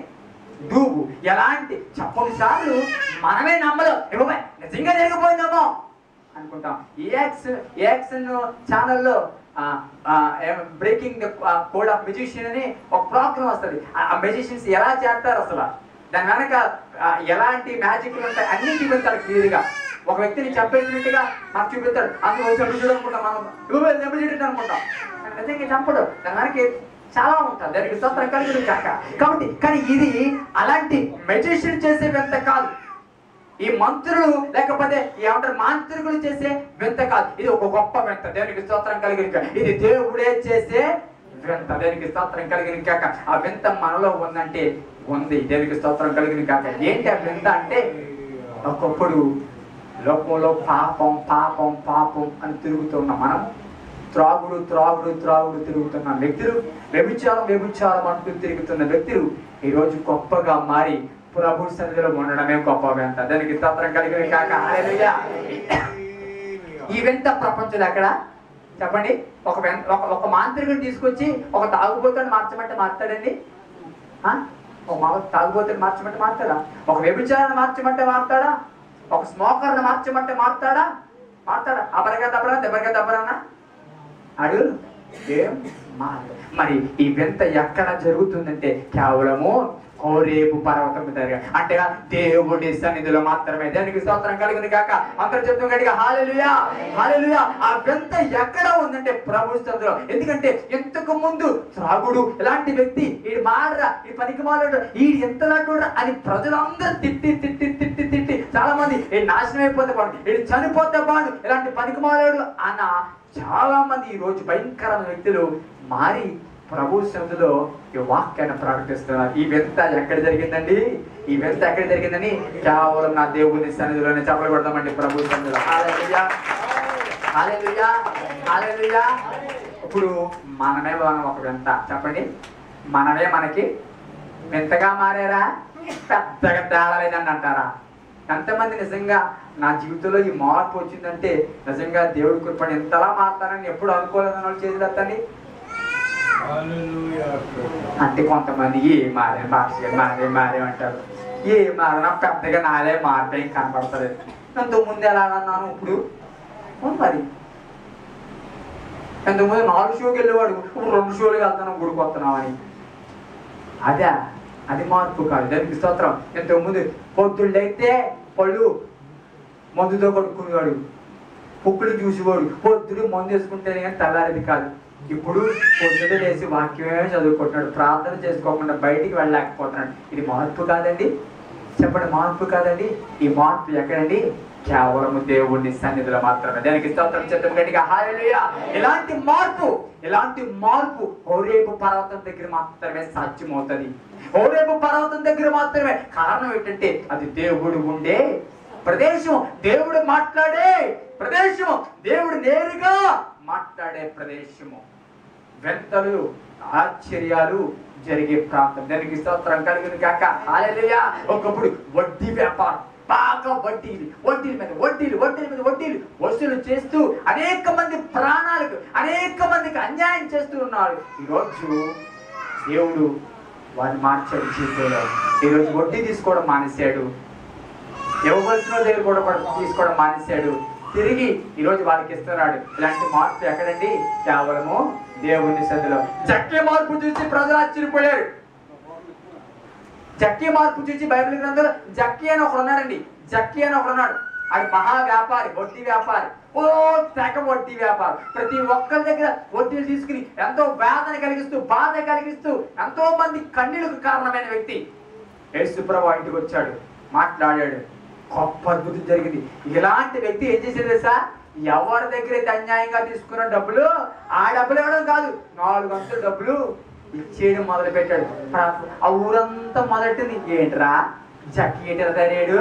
S1: డూబు. ఎలాంటి చెప్పని సార్లు మనమే నమ్మలేం, ఇవ్వబోయ్ నిజంగా జరిగిపోయిందేమో అనుకుంటాం. ఏఎక్సన్ ఛానల్లో breaking the code of magician అని ఒక ప్రోగ్రామ్ వస్తుంది. ఆ మెజిషియన్స్ ఎలా చేస్తారు, అసలు దాని వెనక ఎలాంటి మ్యాజిక్లు ఉంటాయి అన్ని చూపిస్తాడు క్లియర్గా. ఒక వ్యక్తిని చంపేసినట్టుగా మనకు చూపిస్తాడు. అందులో చూడనుకుంటాం మనం, దెబ్బలు చేయడం అనుకుంటాం, నిజంగా చంపడు. దాని వెనక చాలా ఉంటుంది. దానికి స్తోత్రం కలుగును కాక. కాబట్టి కానీ ఇది అలాంటి మెజిషియన్ చేసే వింత కాదు. ఈ మంత్రులు లేకపోతే ఏమంటారు మాంత్రికులు చేసే వింత కాదు. ఇది ఒక గొప్ప వింత. దేవునికి స్తోత్రం కలుగును కాక. ఇది దేవుడే చేసే వింత. దేవునికి స్తోత్రం కలుగును కాక. ఆ వింత మనలో ఉందంటే ఉంది. దేవునికి స్తోత్రం కలుగును కాక. ఏంటి ఆ వింత అంటే, ఒకప్పుడు లోకంలో పాపం పాపం పాపం అని తిరుగుతున్న మనం, త్రాగుడు త్రాగుడు త్రాగుడు తిరుగుతున్న వ్యక్తులు, వ్యభిచారం వ్యభిచారం అంటూ తిరుగుతున్న వ్యక్తులు ఈరోజు గొప్పగా మారి ప్రభు సన్నిధిలో ఉండడమే గొప్ప వింత. దానికి స్తోత్రం కలుగును కాక హల్లెలూయా. ఈ వింత ప్రపంచంలో ఎక్కడ చెప్పండి? ఒక మాంత్రికుడిని తీసుకొచ్చి ఒక తాగుబోతుని మార్చమంటే మారుతాడండి? ఒక తాగుబోతుని మార్చమంటే మారుతాడా? ఒక వ్యభిచారాన్ని మార్చమంటే మారుతాడా? ఒక స్మోకర్ని మార్చమంటే మారుతాడా? మారుతాడా? అబరగా దబ్బరా దెబ్బరగా దబ్బరానా అడుగు. ఏం మరి ఈ వింత ఎక్కడ జరుగుతుందంటే కేవలము హోరేబు పర్వతం దగ్గర, అంటే దేవుడి సన్నిధిలో మాత్రమే. దేవునికి స్తోత్రం కలుగును గాక. అందరూ చెప్తాం గట్టిగా హల్లెలూయా, హల్లెలూయా. ఆ వింత ఎక్కడ ఉందంటే ప్రభు సన్నిధిలో. ఎందుకంటే ఇంతకు ముందు త్రాగుడు ఇలాంటి వ్యక్తి, ఈడు మాడరా, ఈ పనికి మాలాడు, ఈడు ఎంతలాంటి అని ప్రజలందరూ తిట్టి తిట్టి తిట్టి తిట్టి చాలా మంది ఈ నాశనం అయిపోతే బాడు, ఈడు చనిపోతే బాడు, ఇలాంటి పనికి మాలాడు అన్న చాలా మంది ఈ రోజు భయంకరమైన వ్యక్తులు మారి ప్రభు సన్నిధిలో ఈ వాక్యాన్ని ప్రకటిస్తున్నారు. ఈ వింత ఎక్కడ జరిగిందండి? ఈ వింత ఎక్కడ జరిగిందని కేవలం నా దేవుని సన్నిధిలోనే చెప్పలు కొడతామండి. ప్రభు సన్నిధిలో. హల్లెలూయా, హల్లెలూయా, హల్లెలూయా. ఇప్పుడు మనమే ఒక వింత. చెప్పండి, మనమే మనకి వింతగా మారారా? పెద్దగా తేడా లేదని అంటారా? ఎంతమంది నిజంగా నా జీవితంలో ఈ మార్పు వచ్చిందంటే నిజంగా దేవుడి కృపని ఎంతలా మారుతానని ఎప్పుడు అనుకోలేదని వాళ్ళు చేతులెత్తండి. అంటే కొంతమంది ఏ మారే భాష మారే అంటారు. ఏ మారినా పెద్దగా నాలే మార్పు ఏం కనపడుతుంది. ఎంతో ముందు ఎలా అన్నాను, ఇప్పుడు మరి ఎంతకుముందు 4 షోకి వెళ్ళేవాడు, ఇప్పుడు 2 షోలు వెళ్తాను గుడికి వస్తున్నావు అని. అదే అది మార్పు కాదు. దానికి స్తోత్రం. ఎంతకుముందు పొద్దుళ్ళైతే పళ్ళు మందుతో కొడుకునేవాడు, పుక్కులు చూసేవాడు, పొద్దుడు మందు వేసుకుంటేనే కానీ తెల్లారేది కాదు. ఇప్పుడు పొద్దుట లేచి వాక్యమే చదువుకుంటున్నాడు, ప్రార్థన చేసుకోకుండా బయటికి వెళ్ళలేకపోతున్నాడు. ఇది మార్పు కాదండి? చెప్పండి, మార్పు కాదండి? ఈ మార్పు ఎక్కడండి? కేవలము దేవుని సన్నిధిలో మాత్రమే. దానికి స్తోత్రం చెప్తాం గట్టిగా హల్లెలూయా. ఇలాంటి మార్పు హోరేబు పర్వతం దగ్గర మాత్రమే సాధ్యమవుతుంది. హోరేబు పర్వతం దగ్గర మాత్రమే. కారణం ఏంటంటే అది దేవుడు ఉండే ప్రదేశం, దేవుడు మాట్లాడే ప్రదేశం, దేవుడు నేరుగా మాట్లాడే ప్రదేశము, వింతలు ఆశ్చర్యాలు జరిగే ప్రాంతం. దానికి స్తోత్రం కలుగును గాక. హల్లెలూయా. ఒకప్పుడు వడ్డీ వ్యాపారం, బాగా వడ్డీలు మీద వడ్డీలు వసూలు చేస్తూ అనేక మంది ప్రాణాలకు, అనేక మందికి అన్యాయం చేస్తూ ఉన్నారు. ఈరోజు దేవుడు వారిని మార్చాడు జీవితంలో. ఈరోజు వడ్డీ తీసుకోవడం మానేశాడు, ఇవ్వవలసిన దగ్గర కూడా తీసుకోవడం మానేశాడు. తిరిగి ఈరోజు వాళ్ళకి ఇస్తున్నాడు. ఇలాంటి మార్పు ఎక్కడండి? కేవలము దేవుని సన్నిధిలో. జక్కీ మార్పు చూసి ప్రజలు ఆశ్చర్యపోయారు. జక్కీ మార్పు చూసి బైబిల్ గ్రంథంలో జక్కీ అని ఒకడు ఉన్నాడండి. జక్కీ అని ఒకడు ఉన్నాడు. అది మహా వ్యాపారి, వడ్డీ వ్యాపారి. తెగ వడ్డీ వ్యాపారం. ప్రతి ఒక్కరి దగ్గర వడ్డీలు తీసుకుని ఎంతో వేదన కలిగిస్తూ, బాధ కలిగిస్తూ, ఎంతో మంది కన్నీళ్లకు కారణమైన వ్యక్తి యేసుప్రభు ఇంటికి వచ్చాడు, మాట్లాడాడు. గొప్ప అద్భుతం జరిగింది. ఇలాంటి వ్యక్తి ఏం చేసేది సార్? ఎవరి దగ్గర అయితే అన్యాయంగా తీసుకున్న డబ్బులు, ఆ డబ్బులు ఇవ్వడం కాదు, 4 వంతుల డబ్బులు ఇచ్చేయడం మొదలు పెట్టాడు. ఆ ఊరంతా మొదటిది ఏంట్రా జక్కి ఏంటి తయారు.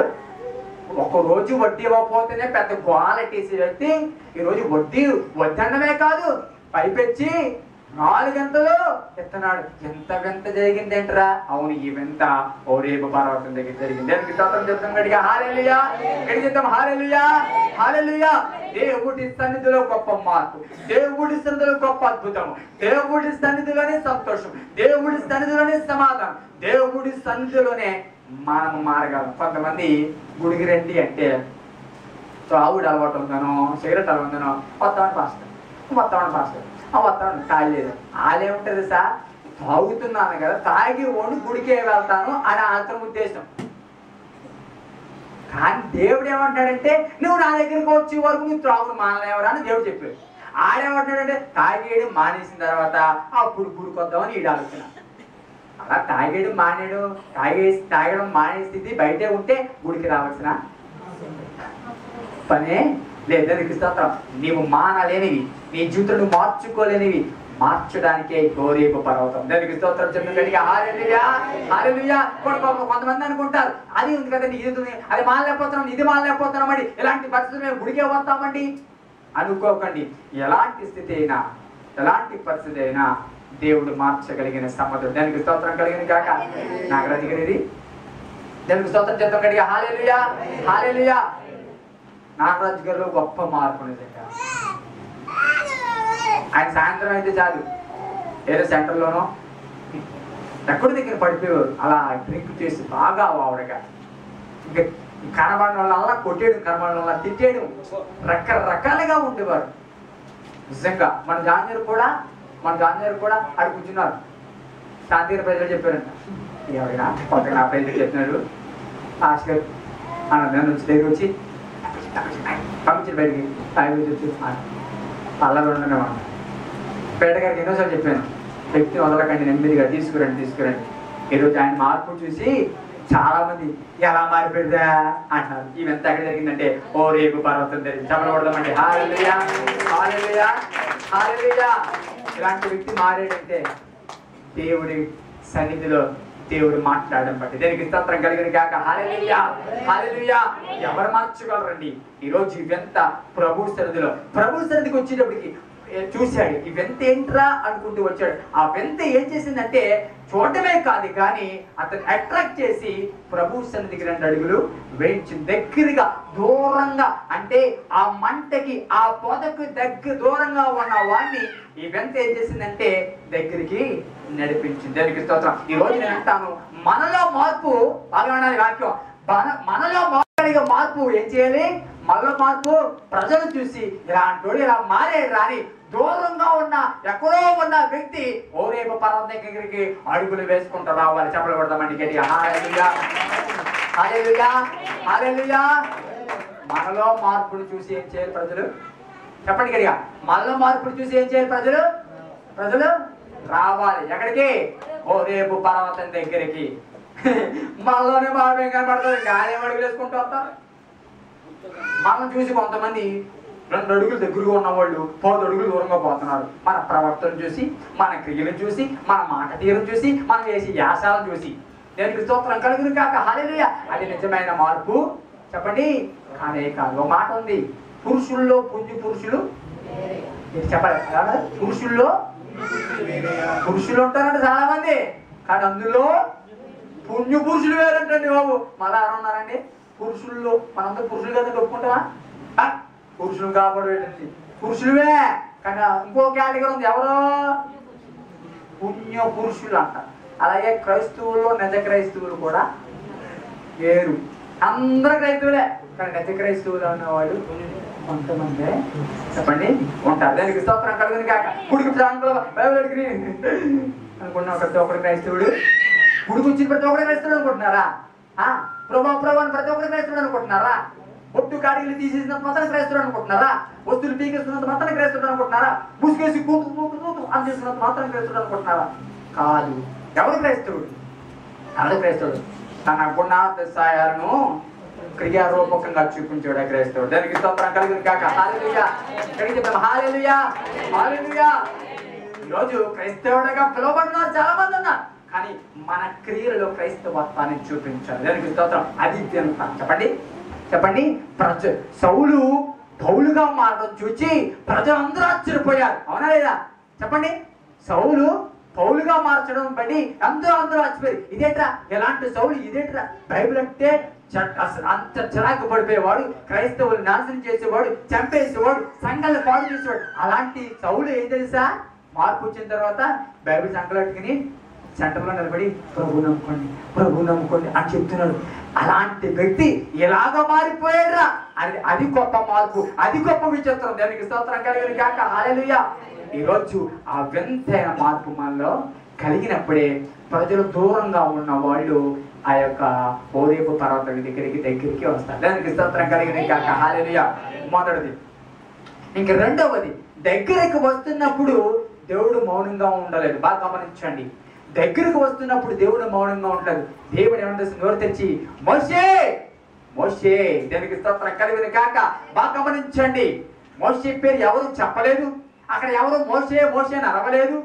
S1: ఒక రోజు వడ్డీ ఇవ్వకపోతేనే పెద్ద గోలెట్టేసి వ్యక్తి ఈరోజు వడ్డీ వద్దన్నమే కాదు, పైపెచ్చి 4 గంటలు ఎత్తనాడు. ఎంత వింత జరిగింది ఏంట్రా? అవును, ఈ వింత హోరేబు పర్వతం దగ్గర జరిగింది. దానికి స్తోత్రం చెప్తాం గట్టిగా హల్లెలూయా. గట్టిగా చెప్తాం హల్లెలూయా, హల్లెలూయా. దేవుడి సన్నిధిలో గొప్ప మార్పు, దేవుడి సన్నిధిలో గొప్ప అద్భుతం, దేవుడి సన్నిధిలోనే సంతోషం, దేవుడి సన్నిధిలోనే సమాధానం, దేవుడి సన్నిధిలోనే మనం మారగలం. కొంతమంది గుడికి రండి అంటే తాగుడు అలవాటు ఉందనో, సిగరెట్ అలవాటు ఉందనో, వస్తామని పాస్టర్ వస్తామని తాగలేదు. వాళ్ళేముంటుంది సార్? తాగుతున్నాను కదా, తాగి ఓడి గుడికే వెళ్తాను అని అతని ఉద్దేశం. కానీ దేవుడు ఏమంటాడంటే నువ్వు నా దగ్గరికి వచ్చే వరకు నువ్వు త్రాగుడు మానలేవరా అని దేవుడు చెప్పాడు. ఆడేమంటాడంటే తాగేయడం మానేసిన తర్వాత అప్పుడు గుడికి వద్దామని ఈడు ఆలోచన. అలా తాగడం మానేసింది బయటే ఉంటే గుడికి రావాల్సిన పనే లేదా? స్తోత్రం. నీవు మానలేనివి, నీ జీవితంలో మార్చుకోలేనివి మార్చడానికే హోరేబు పర్వతం. దానికి స్తోత్రం చెప్పినట్టుగా హల్లెలూయా, హల్లెలూయా. కొంతమంది అనుకుంటారు అది ఉంది కదండి, ఇది ఉంది, అది మానలేకపోతున్నాం, ఇది మానలేకపోతున్నాం అండి, ఇలాంటి పరిస్థితులు మేము గుడికే వస్తామండి అనుకోకండి. ఎలాంటి స్థితి అయినా, ఎలాంటి పరిస్థితి అయినా దేవుడు మార్చగలిగిన సమర్థుడు. దానికి స్తోత్రం కలిగిన కాక నాగరాజు గారి దానికి స్తోత్రం చెప్తాం గట్టిగా హల్లెలూయా, హల్లెలూయా. నాగరాజు గారిలో గొప్ప మార్పు నిజంగా. ఆయన సాయంత్రం అయితే చాలు ఏదో సెంటర్లోనో ఎక్కడి దగ్గర పడిపోయేవారు, అలా డ్రింక్ చేసి బాగా ఆవిడగా ఇంకా కనబడిన వాళ్ళ కొట్టేయడం, కనబడిన వాళ్ళ తిట్టేయడం, రకరకాలుగా ఉండేవారు. నిజంగా మన జాంజర్ కూడా మన గాంధీ కూడా అక్కడ కూర్చున్నారు. శాంతిగిరి ప్రజలు చెప్పారంట, ఎవరైనా కొత్తగా నా ప్రజలు చెప్తున్నాడు ఆశగా అన్న నుంచి దగ్గర వచ్చి పంపించారు బయటికి. తాగి వచ్చి అల్లరి ఉండనే మనం పేట గారికి ఎన్నోసార్లు చెప్పాను, వ్యక్తిని వదలకండి, నెమ్మదిగా తీసుకురండి. ఈరోజు ఆయన మార్పు చూసి చాలా మంది ఎలా మారిపోయిందా అంటున్నారు. ఇవంతా ఎక్కడ జరిగిందంటే ఓ రేపు పర్వతం జరిగింది. చెప్పకూడదామండి. హల్లెలూయా, హల్లెలూయా, హల్లెలూయా. ఇలాంటి వ్యక్తి మారేటంటే దేవుడి సన్నిధిలో దేవుడు మాట్లాడడం బట్టి దేనికి స్తోత్రం కలిగిన గాక. హల్లెలూయా, హల్లెలూయా. ఎవరు మార్చగలరండి? ఈరోజు ఇవంతా ప్రభు సన్నిధికి వచ్చేటప్పటికి చూశాడు. ఈ వింత ఏంట్రా అనుకుంటూ వచ్చాడు. ఆ వింత ఏం చేసిందంటే చూడటమే కాదు కానీ అతను అట్రాక్ట్ చేసి ప్రభు సన్నిధికి 2 అడుగులు వేయించి దగ్గరగా దూరంగా, అంటే ఆ మంటకి ఆ పొదకు దూరంగా ఉన్న వాడిని ఈ వింత ఏం చేసిందంటే దగ్గరికి నడిపించింది. దానికి స్తోత్రం. ఈ రోజు నేను అంటాను, మనలో మార్పు బాగా వాక్యం, మనలో మార్పు ఏం చేయాలి? మనలో మార్పు ప్రజలు చూసి ఇలాంటి ఇలా మారే రాని దూరంగా ఉన్న ఎక్కడో ఉన్న వ్యక్తి ఓ రేపు పర్వతం దగ్గరికి అడుగులు వేసుకుంటూ రావాలి. చెప్పలు కొడదామండి గట్టిగా. హల్లెలూయా, హల్లెలూయా, హల్లెలూయా. మనలో మార్పును చూసి ఏం చేయాలి ప్రజలు? చెప్పండి గట్టిగా. మనలో మార్పును చూసి ఏం చేయాలి ప్రజలు రావాలి. ఎక్కడికి? ఓ రేపు పర్వతం దగ్గరికి. మనలోనే బాగా ఏం కనపడుతుంది, గాలి అడుగులు వేసుకుంటూ వస్తారు. మనం చూసి కొంతమంది 2 అడుగులు దగ్గరగా ఉన్నవాళ్ళు 10 అడుగులు దూరంగా పోతున్నారు. మన ప్రవర్తన చూసి, మన క్రియలను చూసి, మన మాట తీరును చూసి, మనం వేసి యాసాలను చూసి దేనికి స్తోత్రం కలుగును కాక. హల్లెలూయా. అది నిజమైన మార్పు. చెప్పండి. కానే కాదు. ఒక మాట ఉంది, పురుషుల్లో పురుషులు చెప్పాలి. పురుషులు ఉంటారంటే చాలా మంది, కానీ అందులో పురుషులు వేరంటండి బాబు. మళ్ళా ఎవరు ఉన్నారండి పురుషుల్లో? మనందరూ పురుషులు కదా ఒప్పుకుంటావా? పురుషులు కాపాడేటండి పురుషులవే, కానీ ఇంకో కేటగిరీ ఉంది, ఎవరో పుణ్య పురుషులు అంట. అలాగే క్రైస్తవుల్లో నిజ క్రైస్తవులు కూడా వేరు. అందరూ క్రైస్తవులే, కానీ నిజ క్రైస్తవులు ఉన్నవాళ్ళు కొంతమంది చెప్పండి ఉంటారు. దానికి స్తోత్రం కలుగును కాక. గుడికి ప్రాంతంలో బైబిల్ అడిగి అనుకున్నాం, ప్రతి ఒక్కరు క్రైస్తవుడు. గుడికి వచ్చిన ప్రతి ఒక్కరు క్రైస్తవుడు అనుకుంటున్నారా? ప్రభు అని ప్రతి ఒక్కరు క్రైస్తవుడు అనుకుంటున్నారా? ఒట్టు కాడికి తీసేసినంత మాత్రం క్రైస్తవుడు అనుకుంటున్నారా? వస్తువులు పీకేస్తున్నంత మాత్రం క్రైస్తవుడు అనుకుంటున్నారా? ముసుగేసి కూతు అని చేసినంత మాత్రం క్రైస్తవుడు అనుకుంటున్నారా? కాదు. ఎవరు క్రైస్తవుడు? తన గుణాతిశయాలను క్రియారూపకంగా చూపించాడు క్రైస్తవుడు. దానికి స్తోత్రం కలుగును కాక. హల్లెలూయా. హల్లెలూయా, హల్లెలూయా. ఈరోజు క్రైస్తవుడిగా పిలువబడినారు చాలా మంది ఉన్నారు, కానీ మన క్రియలలో క్రైస్తవత్వాన్ని చూపించాలి. దానికి స్తోత్రం. అది చెప్పండి. సౌలు పౌలుగా మారడం చూచి ప్రజలందరూ ఆశ్చర్యపోయారు. అవునా లేదా? చెప్పండి. సౌలు పౌలుగా మార్చడం బట్టి అందరూ ఆశ్చర్యపోయారు. ఇదేట్రా, ఎలాంటి సౌలు ఇదేట్రా? బైబిల్ అంటే అంత చిరాకు పడిపోయేవాడు, క్రైస్తవులు నాశనం చేసేవాడు, చంపేసేవాడు, సంఘాలను పాడు చేసేవాడు. అలాంటి సౌలు ఏం తెలుసా? మార్పు వచ్చిన తర్వాత బైబిల్ సంకలట్టుకుని సెంటర్లో నిలబడి ప్రభు నమ్ముకోండి అని చెప్తున్నాడు. అలాంటి వ్యక్తి ఎలాగ మారిపోయాడురా? అది గొప్ప మార్పు, అది గొప్ప విచిత్రం. దానికి స్తోత్రం కలుగును గాక. హల్లెలూయా. ఈరోజు ఆ వింతైన మార్పు మనలో కలిగినప్పుడే ప్రజలు దూరంగా ఉన్న వాళ్ళు ఆ యొక్క హోరేబు పర్వతం దగ్గరికి వస్తారు. దానికి స్తోత్రం కలుగును గాక. హల్లెలూయా. మొదటిది. ఇంక రెండవది, దగ్గరికి వస్తున్నప్పుడు దేవుడు మౌనంగా ఉండలేదు. బాగా గమనించండి. దగ్గరకు వస్తున్నప్పుడు దేవుడు మౌనంగా ఉండలేదు. దేవుడు ఏమన్నా నోరు తెచ్చి మోషే దానికి స్తోత్రం కలుగును కాక. బాగా గమనించండి. మోషే పేరు ఎవరు చెప్పలేదు, అక్కడ ఎవరు మోషే అని అరవలేదు,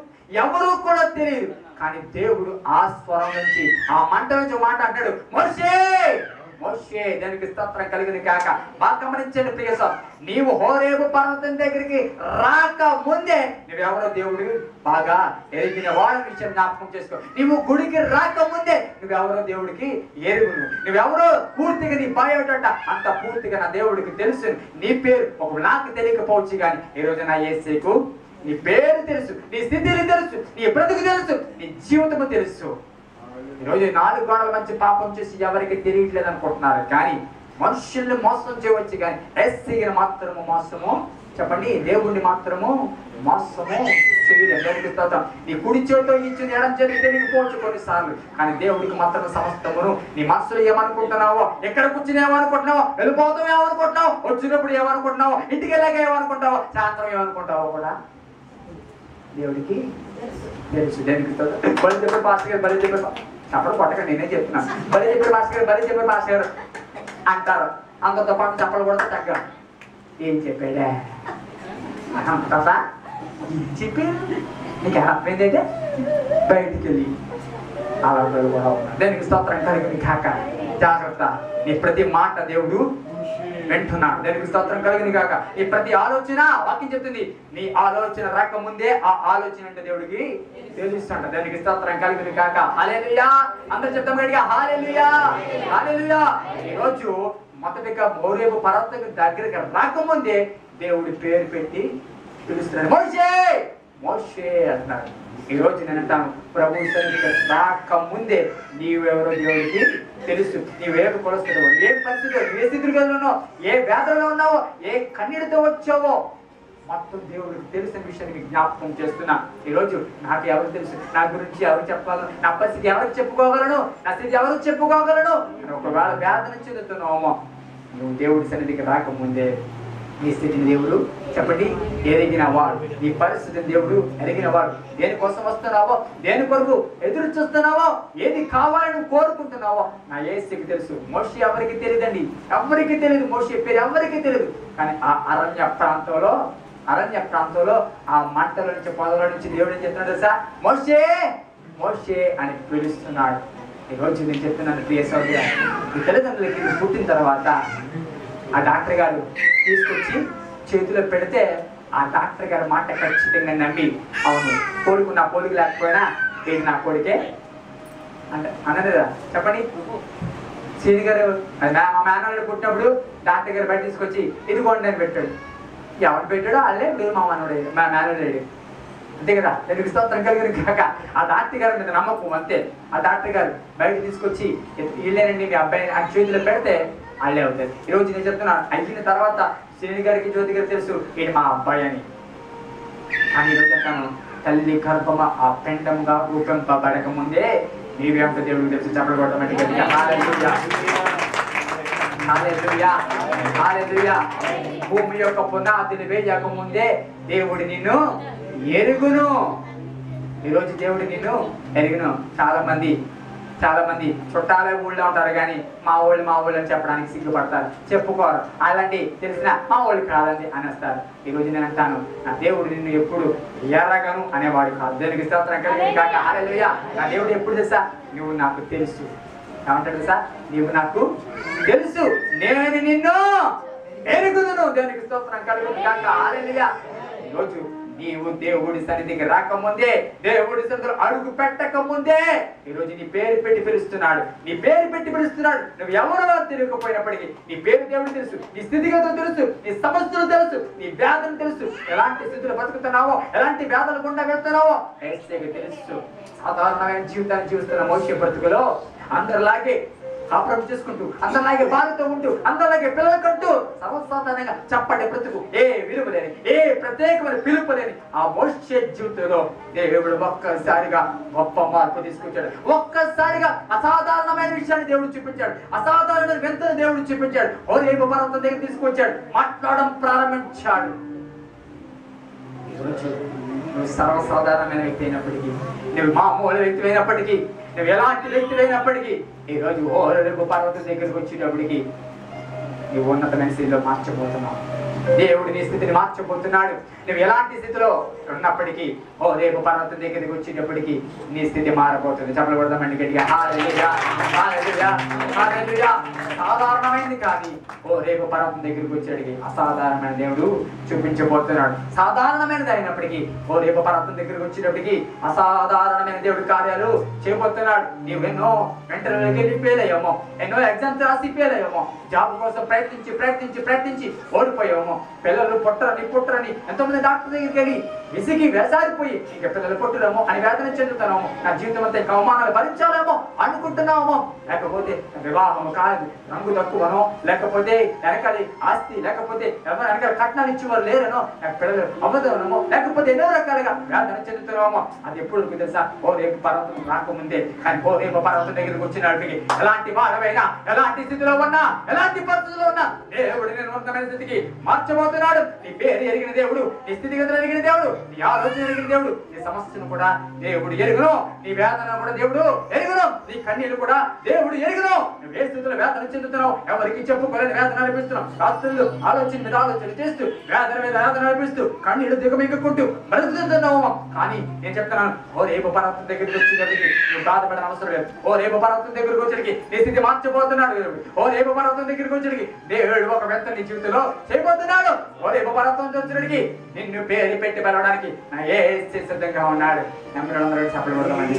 S1: ఎవరు కూడా తెలియదు. కానీ దేవుడు ఆ స్వరం నుంచి, ఆ మంట నుంచి మాట అంటాడు, మోషే దానికి స్తోత్రం కలుగును కాక. బాగా గమనించండి ప్రియ సోదరులారా, నీవు హోరేబు పర్వతం దగ్గరికి రాక ముందే నువ్వెవరో దేవుడు బాగా ఎరిగిన వాడి విషయం జ్ఞాపకం చేసుకో. నీవు గుడికి రాక ముందే నువ్వెవరో దేవుడికి ఎరుగును. నువ్వెవరో పూర్తిగా నీ బయోడట అంత పూర్తిగా నా దేవుడికి తెలుసు. నీ పేరు ఒక నాకు తెలియకపోవచ్చు, కానీ ఈ రోజు నా యేసుకు నీ పేరు తెలుసు, నీ స్థితిని తెలుసు, నీ బ్రతుకు తెలుసు, నీ జీవితము తెలుసు. ఈరోజు 4 గోడల మంచి పాపం చేసి ఎవరికి తెలియట్లేదు అనుకుంటున్నారు, కానీ మనుషుల్ని మోసం చేయవచ్చు, కానీ ఎస్సీని మాత్రము మోసము చెప్పండి, దేవుణ్ణి మాత్రము మోసము చేయలేదు. దేవుడికి స్తోత్రం. నీ కుడి చేతితో ఇచ్చిన ఎడం చేతికి తెలియకపోవచ్చు కొన్నిసార్లు, కానీ దేవుడికి మాత్రం సమస్తమును. నీ మనసులో ఏమనుకుంటున్నావో, ఎక్కడ కూర్చుని ఏమనుకుంటున్నావో, వెళ్ళిపోతాం ఏమనుకుంటున్నావు, వచ్చినప్పుడు ఏమనుకుంటున్నావు, ఇంటికి వెళ్ళాక ఏమనుకుంటావో, సాయంత్రం ఏమనుకుంటావో కూడా దేవుడికి తెలుసు. దేవుడికి స్తోత్రం. బలి చెప్పారు పాస్టర్ గారు, బలి చెప్పారు అప్పుడు కొట్టకండి, నేనే చెప్తున్నాను. బలి చెప్పారు పాస్టర్ గారు, బలి చెప్పారు పాస్టర్ గారు అంటారు. అందరితో పాటు చెప్పలు కూడా తగ్గ ఏం చెప్పాడా కదా చెప్పి నీకు అర్థమైంది అయితే బయటికి వెళ్ళి అలా కూడా ఉన్నా. దానికి స్తోత్రం కలిగి కాక జాగ్రత్త. నీ ప్రతి మాట దేవుడు వింటున్నాడు. దానికి స్తోత్రం కలిగిన కాక నీ ప్రతి ఆలోచన, వాక్యం చెప్తుంది, నీ ఆలోచన రాకముందే ఆ ఆలోచన అంటే దేవుడికి తెలుస్తుంట. దానికి స్తోత్రం కలిగిన కాక హల్లెలూయా. అందరూ చెప్తాం గట్టిగా హల్లెలూయా, హల్లెలూయా. ఈరోజు మొదటిగా హోరేబు పర్వతం దగ్గరికి రాకముందే దేవుడి పేరు పెట్టి పిలుస్తున్నాడు. మోషే మోషే అంటున్నాడు. ఈ రోజు నేను అంటాను, ప్రభు సన్నిధికి రాకముందే నీవెవరో దేవుడికి తెలుసు. నీవే కొలుస్తున్నావు, ఏ పరిస్థితిలో, ఏ స్థితిలో ఉన్నావు, ఏ వేదనలో ఉన్నావో, ఏ కన్నీటితో వచ్చావో మొత్తం దేవుడికి తెలిసిన విషయానికి జ్ఞాపకం చేస్తున్నా. ఈరోజు నాకు ఎవరు తెలుసు, నా గురించి ఎవరు చెప్పగలను, నా పరిస్థితి ఎవరికి చెప్పుకోగలను, నా స్థితి ఎవరికి చెప్పుకోగలను అని ఒకవేళ వేదన చెందుతున్నామో, నువ్వు దేవుడి సన్నిధికి రాకముందే నీ స్థితిని దేవుడు చెప్పండి ఎరిగిన వాడు, నీ పరిస్థితిని దేవుడు ఎరిగిన వాడు. దేనికోసం వస్తున్నావో, దేని కొరకు ఎదురు చూస్తున్నావో, ఏది కావాలని కోరుకుంటున్నావో నా యేసుకి తెలుసు. మోషే ఎవరికి తెలియదండి, ఎవరికి తెలియదు, మోషే పేరు ఎవరికి తెలియదు. కానీ ఆ అరణ్య ప్రాంతంలో ఆ మంటల నుంచి, పొదల నుంచి దేవుడు ఏం చెప్తున్నాడు తెలుసా? మోషే మోషే అని పిలుస్తున్నాడు. ఈరోజు నేను చెప్తున్నాను ప్రియ సోదరుడా, ఈ తల్లిదండ్రులకి పుట్టిన తర్వాత ఆ డాక్టర్ గారు తీసుకొచ్చి చేతిలో పెడితే ఆ డాక్టర్ గారి మాట ఖచ్చితంగా నమ్మి, అవును కొడుకు నా కొడుకు లేకపోయినా వీడు నా కొడుకే అంటే అన్నదా చెప్పండి. శ్రీని గారు మా మేనల్లుడు పుట్టినప్పుడు డాక్టర్ గారు బయట తీసుకొచ్చి ఇదిగోండి అని పెట్టాడు. ఎవరు పెట్టాడో వాళ్ళే మీరు మా మనవడు, మా మేనల్లుడు అంతే కదా. దానికి స్తోత్రం కలిగిన కాక ఆ డాక్టర్ గారి మీద నమ్మకం అంతే. ఆ డాక్టర్ గారు బయట తీసుకొచ్చి వీళ్ళేనండి మీ అబ్బాయిని ఆ చేతిలో పెడితే వాళ్ళే అవుతారు. ఈరోజు నేను చెప్తున్నా, అయిన తర్వాత శ్రీని గారికి, జ్యోతి గారికి తెలుసు ఇది మా అబ్బాయి అని. కానీ ఈరోజు అంటాను, తల్లి గర్భమ ఆ పెండంగా రూపింపబడక ముందే నీవేంటో దేవుడికి తెలుసు. చెప్పలు కొట్టమంటే హల్లెలూయా, హల్లెలూయా, హల్లెలూయా. భూమి యొక్క పునాదిని వేయక ముందే దేవుడు నిన్ను ఎరుగును. ఈరోజు దేవుడు నిన్ను ఎరుగును. చాలా మంది చుట్టాలే ఊళ్ళో ఉంటారు, కానీ మా ఊళ్ళు అని చెప్పడానికి సిగ్గుపడతారు, చెప్పుకోరు. అలాంటి తెలిసిన మా ఊళ్ళు కాదండి అనేస్తారు. ఈరోజు నేను అంటాను, నా దేవుడు నిన్ను ఎప్పుడు ఎరగను అనేవాడు కాదు. దేవునికి స్తోత్రం కలిగి కాక హల్లెలూయా. నా దేవుడు ఎప్పుడు తెలుసా? నువ్వు నాకు తెలుసు ఏమంటాడు తెలుసా? నీవు నాకు తెలుసు, నేను నిన్ను ఎరుగుదును. దేవునికి స్తోత్రం కలిగి కాక హల్లెలూయా. ఈరోజు నీవు దేవుడి సన్నిధికి రాకముందే, దేవుడి సన్నిధిలో అడుగు పెట్టక ముందే ఈరోజు నీ పేరు పెట్టి పిలుస్తున్నాడు. నీ పేరు పెట్టి పిలుస్తున్నాడు. నువ్వు ఎవరో తెలియకపోయినప్పటికీ నీ పేరు దేవుడు తెలుసు, నీ స్థితిగతులు తెలుసు, నీ సమస్యలు తెలుసు, నీ వ్యాధులు తెలుసు, ఎలాంటి స్థితిలో బతుకుతున్నావో, ఎలాంటి వ్యాధులు గుండా వెళ్తున్నావో తెలుసు. సాధారణమైన జీవితాన్ని జీవిస్తున్న మోషే బ్రతుకులో అందరిలాగే కాపురం చేసుకుంటూ, అందరిలాగే భార్యతో ఉంటూ, అందరిలాగే పిల్లలు కంటూ సర్వసాధారణంగా చప్పటి బ్రతుకు, ఏ విలువ లేని, ఏ ప్రత్యేకమైన పిలుపు లేని ఆ మోషే జీవితంలో దేవుడు ఒక్కసారిగా గొప్ప మార్పు తీసుకొచ్చాడు. ఒక్కసారిగా అసాధారణమైన విషయాన్ని దేవుడు చూపించాడు. అసాధారణమైన వింతను దేవుడు చూపించాడు. హోరేబు పర్వతం దగ్గర తీసుకొచ్చాడు, మాట్లాడడం ప్రారంభించాడు. నువ్వు సర్వసాధారణమైన వ్యక్తి అయినప్పటికీ, నువ్వు మామూలు వ్యక్తి అయినప్పటికీ, నువ్వు ఎలాంటి వ్యక్తి అయినప్పటికీ, ఈరోజు హోరేబు పర్వతం దగ్గరికి వచ్చేటప్పటికి నువ్వు ఉన్నతమైన స్థితిలో మార్చబోతున్నావు. దేవుడు నీ స్థితిని మార్చబోతున్నాడు. నువ్వు ఎలాంటి స్థితిలో ఉన్నప్పటికీ హోరేబు పర్వతం దగ్గరికి వచ్చేటప్పటికి నీ స్థితి మారబోతుంది. చెప్పలు కొడదామండి గట్టిగా హల్లెలూయా, హల్లెలూయా, హల్లెలూయా. సాధారణమైంది కానీ హోరేబు పర్వతం దగ్గరికి వచ్చేటికి అసాధారణమైన దేవుడు చూపించబోతున్నాడు. సాధారణమైనది అయినప్పటికీ హోరేబు పర్వతం దగ్గరికి వచ్చేటప్పటికి అసాధారణమైన దేవుడి కార్యాలు చేయబోతున్నాడు. నువ్వు ఎన్నో ఇంటర్వ్యూకి వెళ్ళి ఫెయిల్ అయ్యామో, ఎన్నో ఎగ్జామ్స్ రాసి ఫెయిల్ అయ్యామో, జాబ్ కోసం ప్రయత్నించి ఓడిపోయామో, పిల్లలు పుట్టరని ఎంతో మంది డాక్టర్ దగ్గరికి వెళ్ళి విసిగి వేసారిపోయి ఇంక పిల్లలు పుట్టురేమో అని వేదన చెందుతున్నాము, నా జీవితం అంతా ఇంకా అవమానాలు భరించాలేమో అనుకుంటున్నామో, లేకపోతే వివాహము కాదు, రంగు తక్కువనో, లేకపోతే వెనకాలి ఆస్తి, లేకపోతే వెనకాల కట్నాలు ఇచ్చేవారు లేరనో, పిల్లలు అవ్వదనమో, లేకపోతే ఎన్నో రకాలుగా వేదన చెందుతున్నామో, అది ఎప్పుడు తెలుసా? ఓ రేపు పర్వతం రాకముందే. కానీ ఓ రేపు పర్వతం దగ్గరికి వచ్చినప్పటికి ఎలాంటి వారమైనా, ఎలాంటి స్థితిలో ఉన్నా, ఎలాంటి పరిస్థితిలో ఉన్నా దేవుడు నేను ఉన్నతమైన స్థితికి మార్చబోతున్నాడు. నీ పేరు ఎరిగిన దేవుడు, నీ స్థితిగతులు ఎరిగిన దేవుడు, నీ ఆలోచన ఎరిగిన దేవుడు, నీ సమస్యను కూడా దేవుడు ఎరుగును, నీ వేదన కూడా దేవుడు ఎరుగును, నీ కన్నీళ్లు కూడా దేవుడు ఎరుగును. నువ్వు ఏ స్థితిలో వేదన చెందుతున్నావు, ఎవరికి చెప్పుకోలేని వేదన అనిపిస్తున్నావు, రాత్రులు ఆలోచన మీద ఆలోచన చేస్తూ వేదన మీద వేదన అనిపిస్తూ కన్నీళ్లు దిగమింగుకుంటూ బ్రతుకుతున్నావు. కానీ నేను చెప్తున్నాను, ఓ రేపు పర్వతం దగ్గరికి వచ్చేటప్పటికి నువ్వు బాధపడని అవసరం లేదు. ఓ రేపు పర్వతం దగ్గరికి వచ్చేటికి నీ స్థితి మార్చబోతున్నాడు. ఓ రేపు పర్వతం దగ్గరికి వచ్చేటికి దేవుడు ఒక వ్యక్తి నీ జీవితంలో చేయబోతున్నాడు. ఓ రేపు పర్వతం వచ్చేటికి నిన్ను పేరు పెట్టి పిలవడానికి నా యేసు సిద్ధంగా ఉన్నాడు. నమ్మిన చెప్పలు కొడదామండి.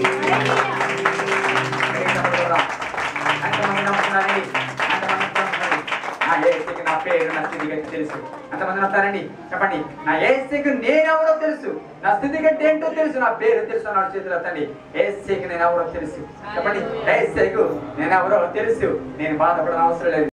S1: అంతమంది నమ్ముతున్నారండి, నా యేసుకి నా పేరు, నా స్థితిగతి తెలుసు. అంతమంది నమ్ముతారండి? చెప్పండి, నా యేసుకి నేనెవరో తెలుసు, నా స్థితిగతి ఏంటో తెలుసు, నా పేరు తెలుసు అన్నాడు. చేతులు ఎత్తండి. యేసుకి నేనెవరో తెలుసు. చెప్పండి, యేసుకి నేనెవరో తెలుసు, నేను బాధపడని అవసరం లేదు.